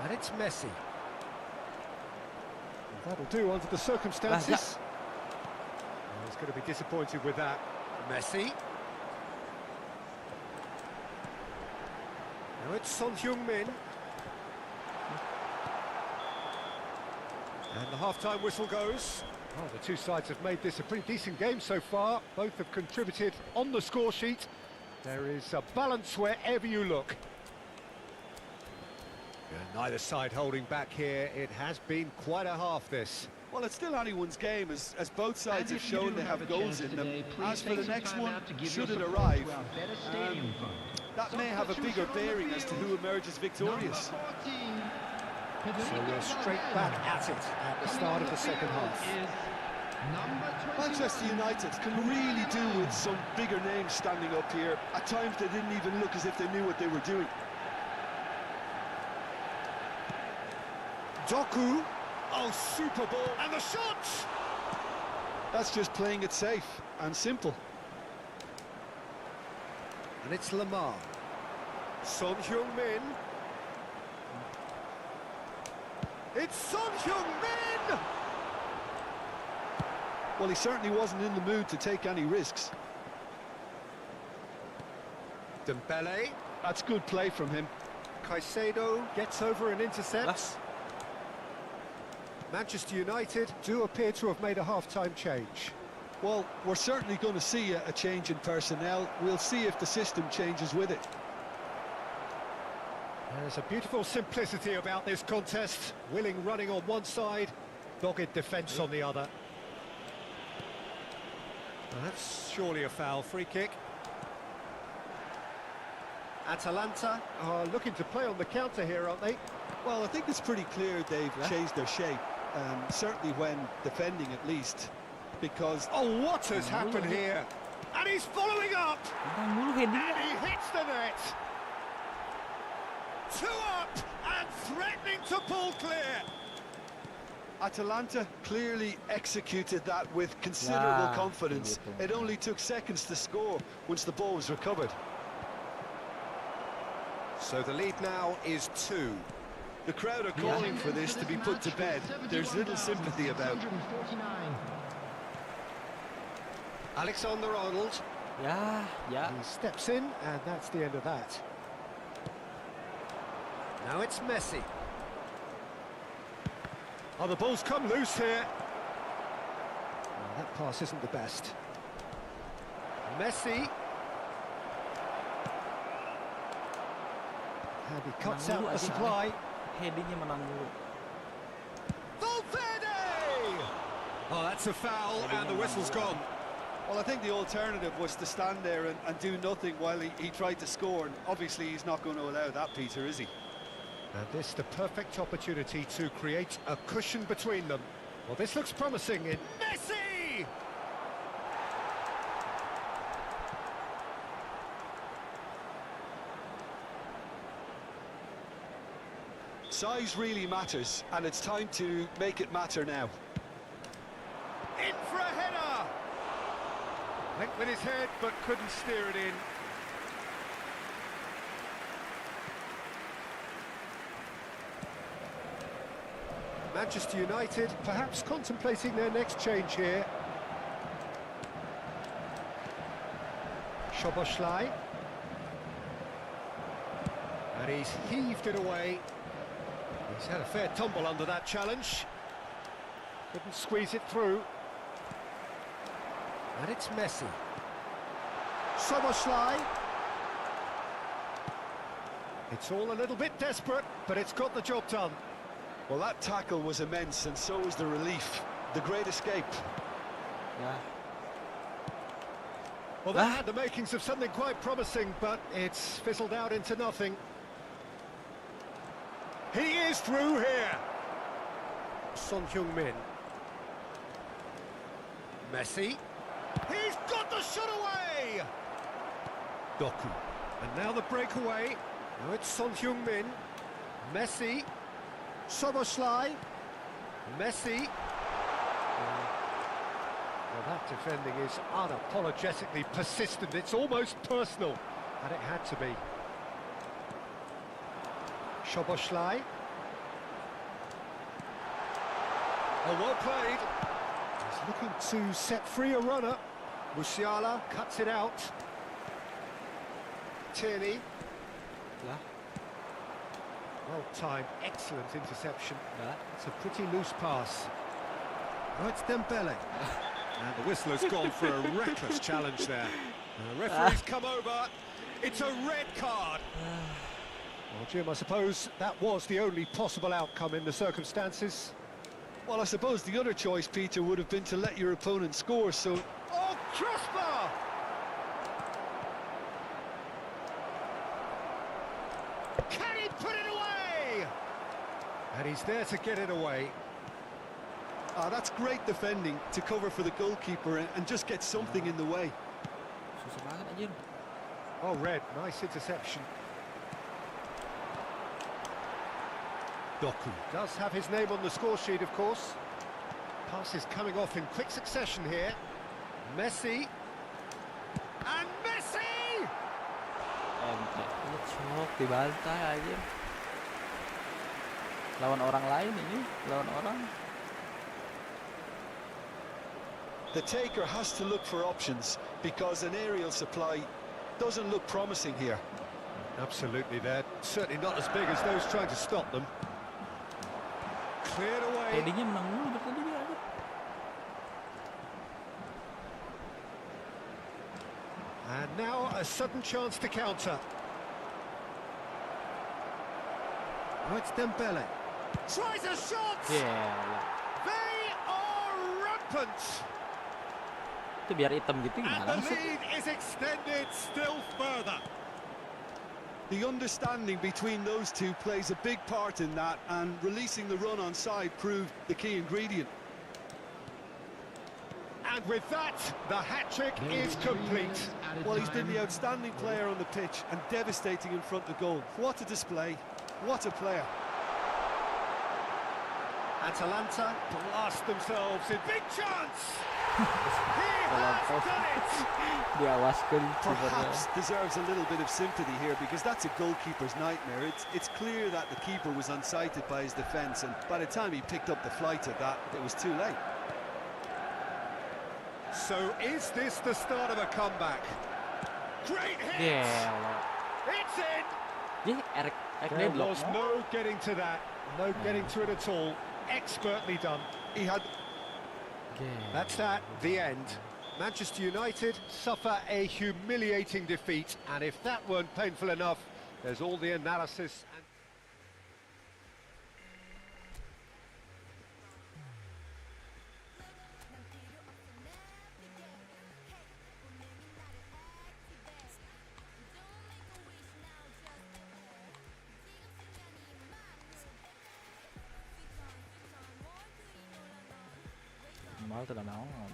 And it's Messi. Well, that'll do under the circumstances. Well, he's going to be disappointed with that. Messi. Now it's Son Heung-min. And the half-time whistle goes. Oh, the two sides have made this a pretty decent game so far. Both have contributed on the score sheet. There is a balance wherever you look. And neither side holding back here. It has been quite a half, this. Well, it's still anyone's game, as both sides have shown they have goals in them. As for the next one, should it arrive, that may have a bigger bearing as to who emerges victorious. So we're straight back at it at the start of the second half. Manchester United can really do with some bigger names standing up here. At times they didn't even look as if they knew what they were doing. Doku. Oh, super ball. And the shot! That's just playing it safe and simple. And it's Lamar. Son Heung-min. It's Son Heung-min! Well, he certainly wasn't in the mood to take any risks. Dembele. That's good play from him. Caicedo gets over and intercepts. Manchester United do appear to have made a half-time change. Well, we're certainly going to see a change in personnel. We'll see if the system changes with it. There's a beautiful simplicity about this contest. Willing running on one side, dogged defence on the other. Well, that's surely a foul. Free kick. Atalanta are looking to play on the counter here, aren't they? Well, I think it's pretty clear they've changed their shape. Certainly when defending, at least, because... Oh, what has happened here? And he's following up! And he hits the net! 2 up and threatening to pull clear! Atalanta clearly executed that with considerable confidence. It only took seconds to score once the ball was recovered. So the lead now is 2. The crowd are calling for this to be put to bed. There's little sympathy about it. Alexander-Arnold. Yeah. He steps in, and that's the end of that. Now it's Messi. Oh, the ball's come loose here. Well, that pass isn't the best. Messi. And he cuts out the supply. Headingnya menang dulu. Valverde! Oh, that's a foul, and the whistle's gone. Well, I think the alternative was to stand there and do nothing while he tried to score. And obviously, he's not going to allow that, Peter, is he? And this is the perfect opportunity to create a cushion between them. Well, this looks promising in Messi! Size really matters, and it's time to make it matter now. In for a header! Went with his head, but couldn't steer it in. Manchester United perhaps contemplating their next change here. Szoboszlai. And he's heaved it away. He's had a fair tumble under that challenge. Couldn't squeeze it through. And it's Messi. Szoboszlai. It's all a little bit desperate, but it's got the job done. Well, that tackle was immense, and so was the relief. The great escape. Yeah. Well, that had the makings of something quite promising, but it's fizzled out into nothing. He is through here. Son Heung-min. Messi. He's got the shot away! Doku. And now the breakaway. Now it's Son Heung-min. Messi. Szoboszlai. Messi. Well, that defending is unapologetically persistent. It's almost personal. And it had to be. Szoboszlai. Oh, well played. He's looking to set free a runner. Musiala cuts it out. Tierney. Yeah. Well timed, excellent interception. Yeah. It's a pretty loose pass. Oh, it's Dembele. And the whistle has gone for a reckless challenge there. And the referee's come over. It's a red card. Well, Jim, I suppose that was the only possible outcome in the circumstances. Well, I suppose the other choice, Peter, would have been to let your opponent score, so... Oh, crossbar! Can he put it away? And he's there to get it away. That's great defending to cover for the goalkeeper and just get something in the way. Susah banget anjir. Oh, red, nice interception. Doku does have his name on the score sheet, of course. Passes coming off in quick succession here. Messi. And Messi! Cok, dibantai aja. Lawan orang lain ini, lawan orang. The taker has to look for options because an aerial supply doesn't look promising here. Absolutely, they're certainly not as big as those trying to stop them. Cleared away. Headingnya menang mulu dari tadi dia aja. And now a sudden chance to counter. Oh, it's Dembele. Tries a shot! Yeah. They are rampant! Itu biar hitam gitu And gimana the sih? lead is extended still further. The understanding between those two plays a big part in that, and releasing the run on side proved the key ingredient. And with that, the hat-trick is complete. Well, he's been the outstanding player on the pitch and devastating in front of goal. What a display, what a player. Atalanta blast themselves in big chance. He has done it. Diawaskan Perhaps deserves a little bit of sympathy here because that's a goalkeeper's nightmare. It's clear that the keeper was unsighted by his defence, and by the time he picked up the flight of that, it was too late. So is this the start of a comeback? Great hit! It's in! Jadi Eric There dia blok. was no getting to that, no getting to it at all. Expertly done. He had... That's that, the end. Manchester United suffer a humiliating defeat, and if that weren't painful enough, there's all the analysis and... Mal tu dah naon.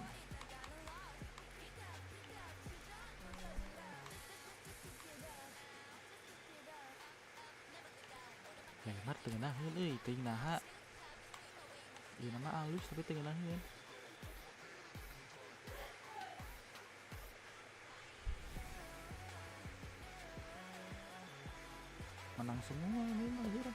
Hemat tengenaheun euy, teuing naha. Ieu nama alus tapi tengenaheun. Menang semua ini mah.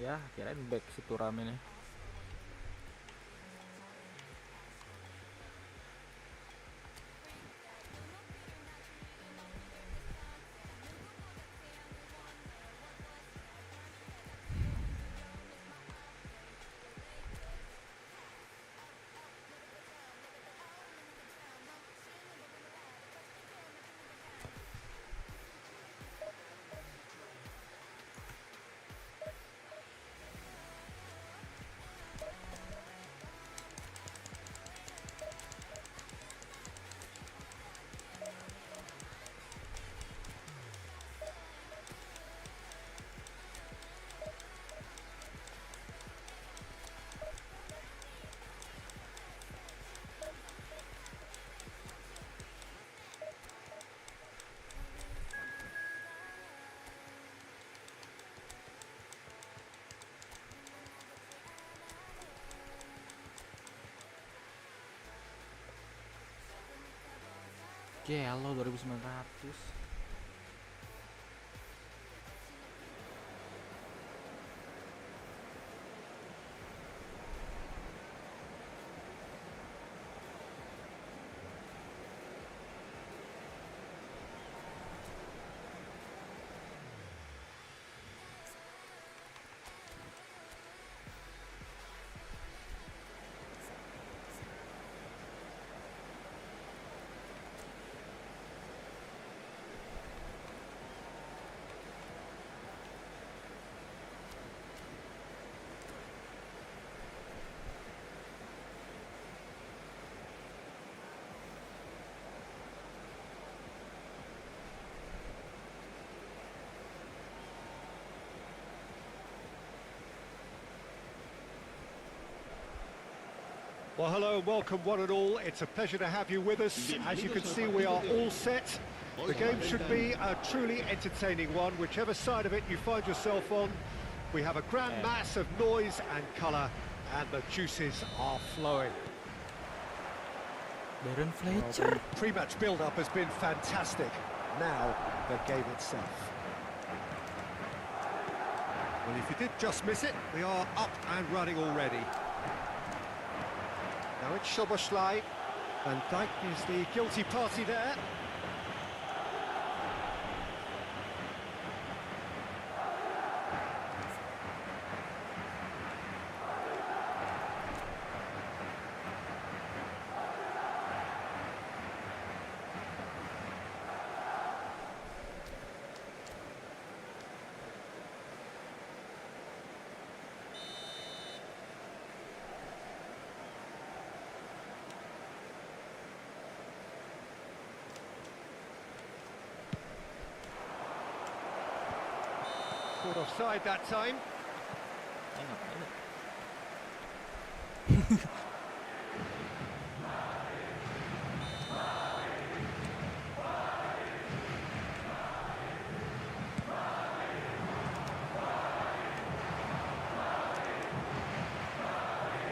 Ya, kirain back si Turam ini. Kalo 2900. Well, hello, welcome one and all. It's a pleasure to have you with us. As you can see, we are all set. The game should be a truly entertaining one, whichever side of it you find yourself on. We have a grand mass of noise and colour, and the juices are flowing. Darren Well, Fletcher. the pre-match build-up has been fantastic. Now, the game itself. Well, if you did just miss it, we are up and running already. Now it's Szoboszlai. Van Dijk is the guilty party there. Caught offside that time.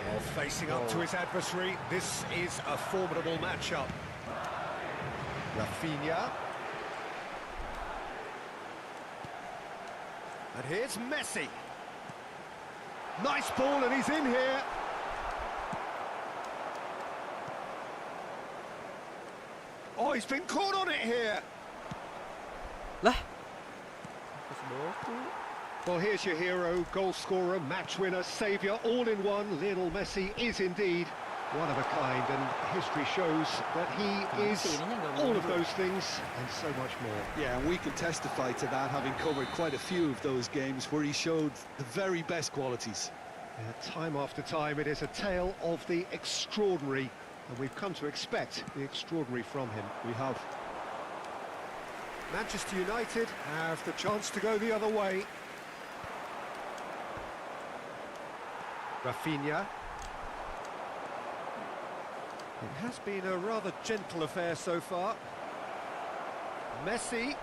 Well, facing up to his adversary, this is a formidable matchup. Rafinha. And here's Messi. Nice ball, and he's in here. Oh, he's been caught on it here. Lah. Well, here's your hero, goal scorer, match winner, saviour, all in one. Lionel Messi is indeed one of a kind, and history shows that he is all of those things and so much more. Yeah, and we can testify to that, having covered quite a few of those games where he showed the very best qualities. Yeah, time after time, it is a tale of the extraordinary, and we've come to expect the extraordinary from him. We have. Manchester United have the chance to go the other way. Rafinha. It has been a rather gentle affair so far. Messi.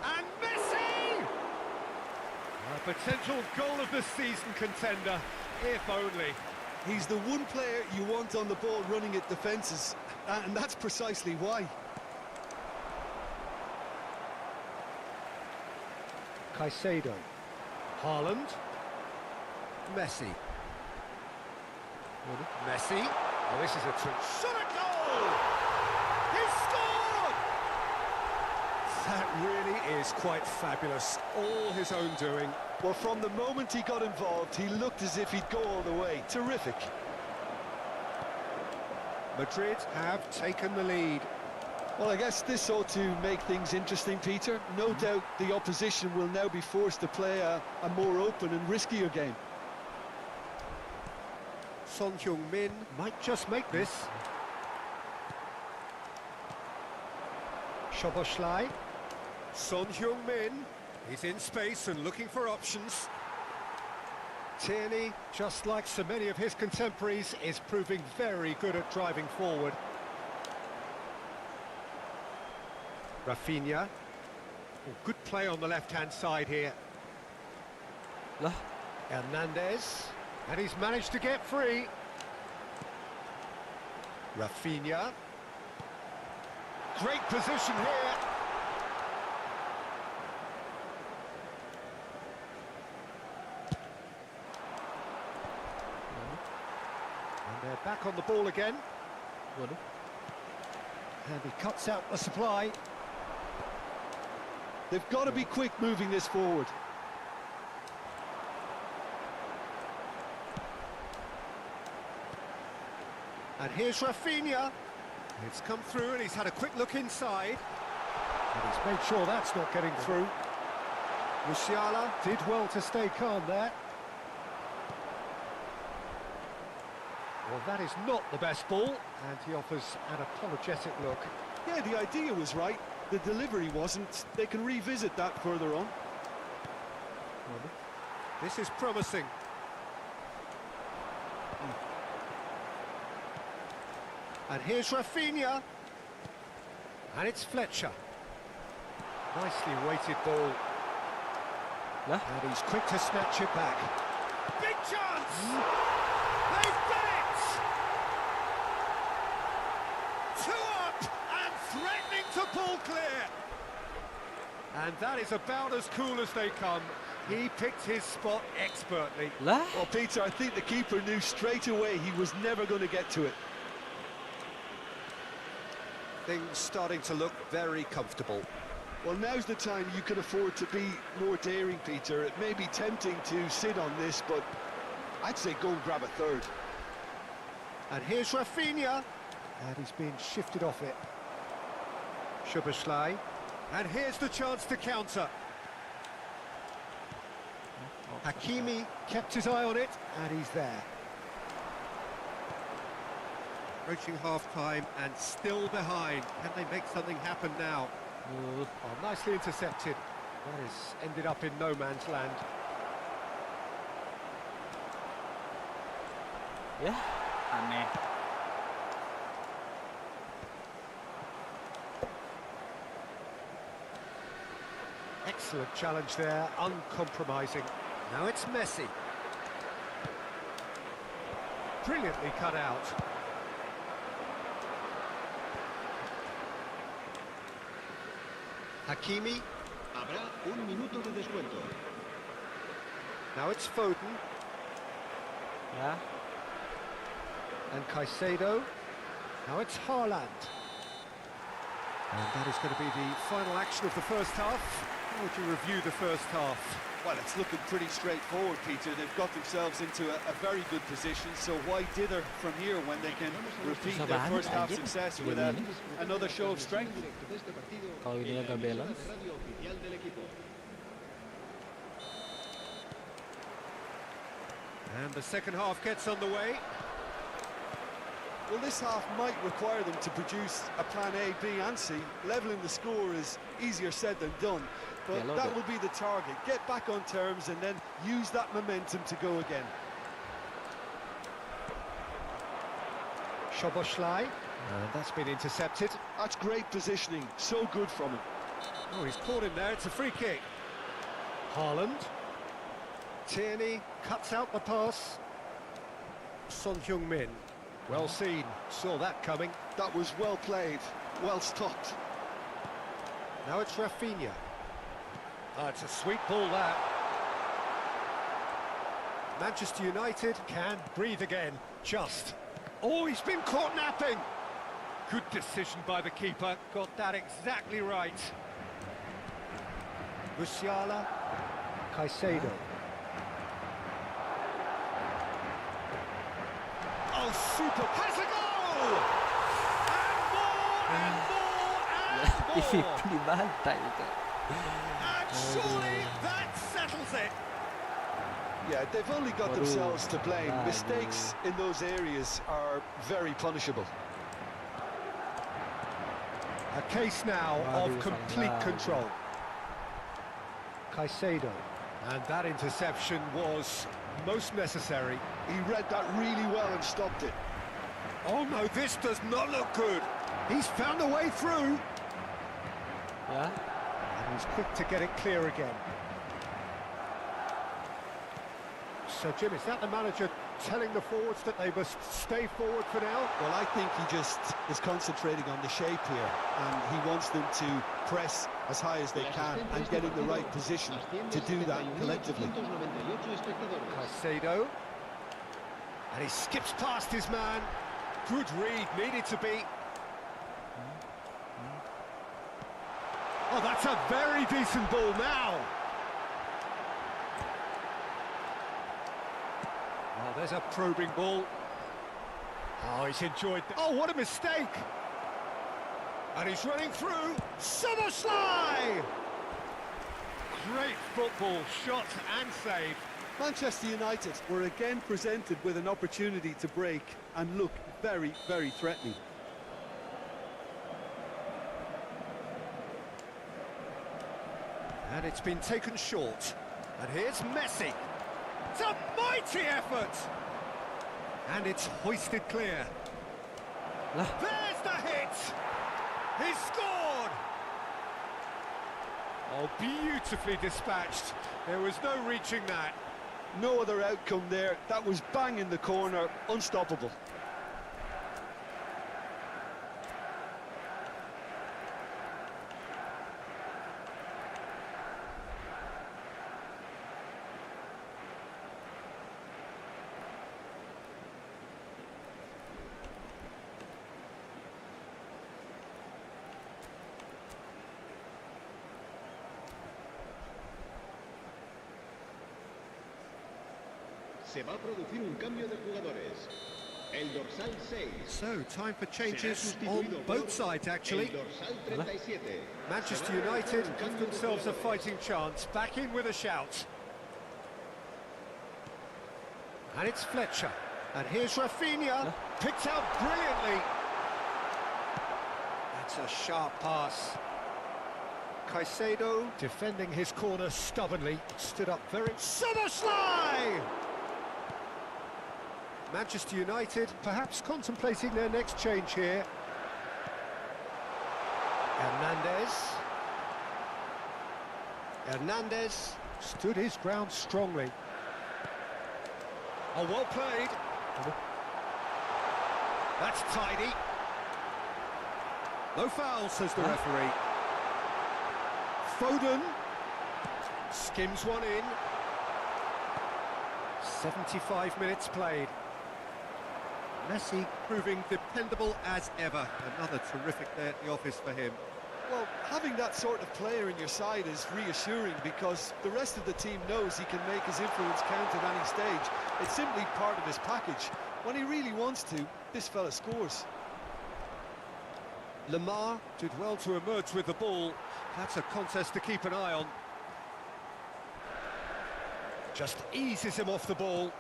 And Messi! A potential goal of the season contender, if only. He's the one player you want on the ball running at defences, and that's precisely why. Caicedo. Haaland. Messi. Messi. Oh, this is a shot at goal! He scored! That really is quite fabulous. All his own doing. Well, from the moment he got involved, he looked as if he'd go all the way. Terrific. Madrid have taken the lead. Well, I guess this ought to make things interesting, Peter. No doubt the opposition will now be forced to play a more open and riskier game. Son Heung-min might just make this. Szoboszlai. Son Heung-min. He's in space and looking for options. Tierney, just like so many of his contemporaries, is proving very good at driving forward. Rafinha. Oh, good play on the left-hand side here. Lah. Hernandez. And he's managed to get free. Rafinha. Great position here. And they're back on the ball again. Waduh. And he cuts out the supply. They've got to be quick moving this forward. And here's Rafinha. It's come through and he's had a quick look inside. And he's made sure that's not getting through. Musiala did well to stay calm there. Well, that is not the best ball, and he offers an apologetic look. Yeah, the idea was right. The delivery wasn't. They can revisit that further on. This is promising. And here's Rafinha. And it's Fletcher. Nicely weighted ball. Lah. And he's quick to snatch it back. Big chance! They've done it! 2 up and threatening to pull clear. And that is about as cool as they come. He picked his spot expertly. Lah. Well, Peter, I think the keeper knew straight away he was never going to get to it. Things starting to look very comfortable. Well, now's the time you can afford to be more daring, Peter. It may be tempting to sit on this, but I'd say go and grab a third. And here's Rafinha. And he's being shifted off it. Szoboszlai. And here's the chance to counter. Hakimi kept his eye on it, and he's there. Approaching half-time and still behind. Can they make something happen now? Oh, nicely intercepted. That has ended up in no man's land. Ya, aneh. Excellent challenge there, uncompromising. Now it's Messi. Brilliantly cut out. Hakimi. Habrá 1 minuto de descuento. Now it's Foden. Ya. And Caicedo. Now it's Haaland. And that is going to be the final action of the first half. How would you review the first half? Well, it's looking pretty straightforward, Peter. They've got themselves into a very good position, so why dither from here when they can repeat their first half success with another show of strength? Kalau ini agak balance. And the second half gets underway. Well, this half might require them to produce a plan A, B and C. Levelling the score is easier said than done, but that will be the target. Get back on terms and then use that momentum to go again. Szoboszlai, and that's been intercepted. That's great positioning, so good from him. Oh, he's caught him there, it's a free kick. Haaland. Tierney cuts out the pass. Son Heung-min. Well seen, saw that coming. That was well played, well stopped. Now it's Rafinha. Oh, it's a sweet ball, that. Manchester United can breathe again, just. Oh, he's been caught napping. Good decision by the keeper, got that exactly right. Musiala, Caicedo. Oh, super, has a goal! And more, and more, and more! Dibantai itu. And surely that settles it. Yeah, they've only got Waduh. themselves to blame. Aduh. Mistakes in those areas are very punishable. A case now of Waduh, complete salah. control. Caicedo. And that interception was most necessary. He read that really well and stopped it. Oh no, this does not look good. He's found a way through. Ya. And he's quick to get it clear again. So, Jim, is that the manager telling the forwards that they must stay forward for now? Well, I think he just is concentrating on the shape here, and he wants them to press as high as they can and get in the right position to do that collectively. Caicedo. And he skips past his man. Good read, needed to be. Oh, that's a very decent ball now. Oh, there's a probing ball. Oh, he's enjoyed that. Oh, what a mistake! And he's running through. Szoboszlai! Great football, shot and save. Manchester United were again presented with an opportunity to break and look very, very threatening. And it's been taken short. And here's Messi. It's a mighty effort! And it's hoisted clear. Lah. There's the hit! He scored! Oh, beautifully dispatched. There was no reaching that. No other outcome there. That was bang in the corner, unstoppable. Se va a producir un cambio de jugadores. El dorsal 6. So, time for changes on both sides, actually. El dorsal 37. Manchester United give themselves a fighting chance, back in with a shout. And it's Fletcher. And here's Rafinha, picked out brilliantly. That's a sharp pass. Caicedo, defending his corner stubbornly, stood up very... Szoboszlai! Manchester United perhaps contemplating their next change here. Hernandez stood his ground strongly. Oh, well played. That's tidy. No foul, says the referee. Foden skims one in. 75 minutes played. Messi proving dependable as ever. Another terrific day at the office for him. Well, having that sort of player in your side is reassuring because the rest of the team knows he can make his influence count at any stage. It's simply part of his package. When he really wants to, this fella scores. Lamar did well to emerge with the ball. That's a contest to keep an eye on. Just eases him off the ball.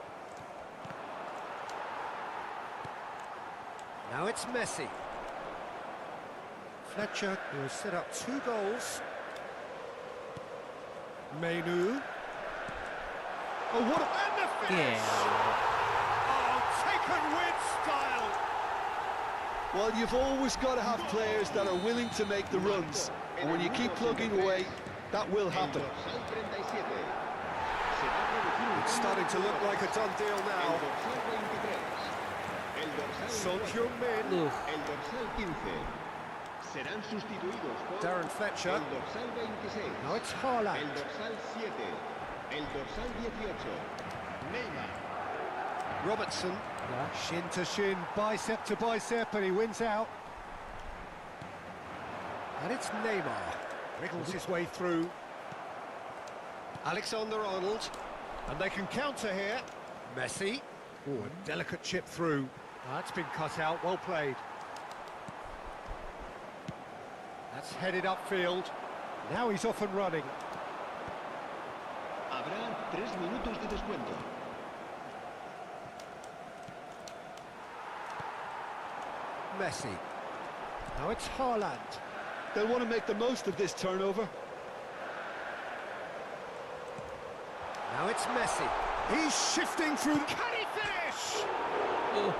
Now it's Messi. Fletcher, who has set up 2 goals. Menu. Oh, what a... And the finish! Oh, taken with style! Well, you've always got to have players that are willing to make the runs. And when you keep plugging away, that will happen. It's starting to look like a done deal now. Son Heung-min. Duh. El dorsal 15. Serán sustituidos por Darren Fletcher. el dorsal 26. Now it's Haaland. El dorsal 7. El dorsal 18. Neymar. Robertson, Ya. shin to shin, bicep to bicep, and he wins out. And it's Neymar. Wriggles his way through. Alexander-Arnold. And they can counter here. Messi. Oh, a delicate chip through. That's been cut out, well played. That's headed upfield. Now he's off and running. Habrá 3 minutos de descuento. Messi. Now it's Haaland. They'll want to make the most of this turnover. Now it's Messi. He's shifting through. Can he finish? Oh.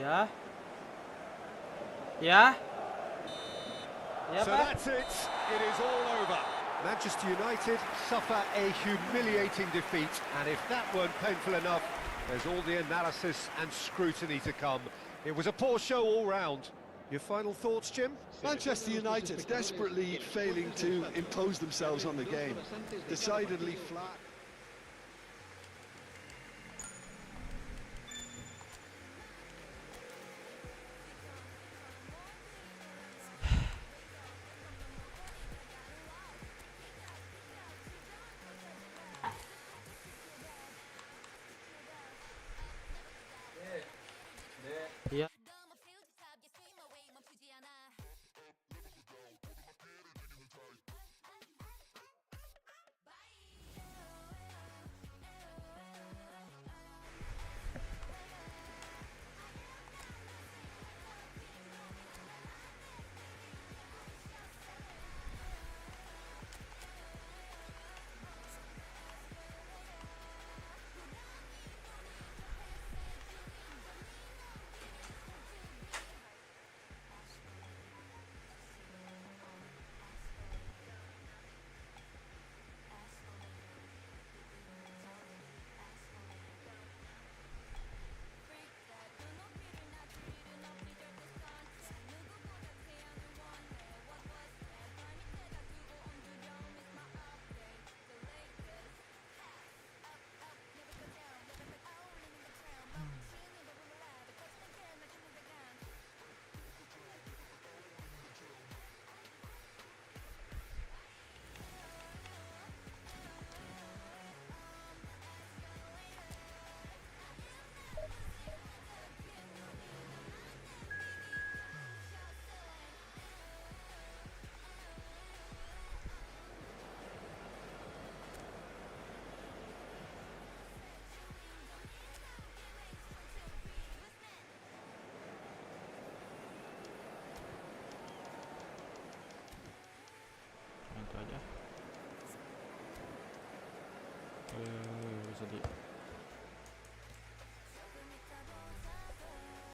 Ya. Ya. Ya, So Pak. that's it. It is all over. Manchester United suffer a humiliating defeat, and if that weren't painful enough, there's all the analysis and scrutiny to come. It was a poor show all round. Your final thoughts, Jim? Manchester United desperately failing to impose themselves on the game. Decidedly flat. Ya.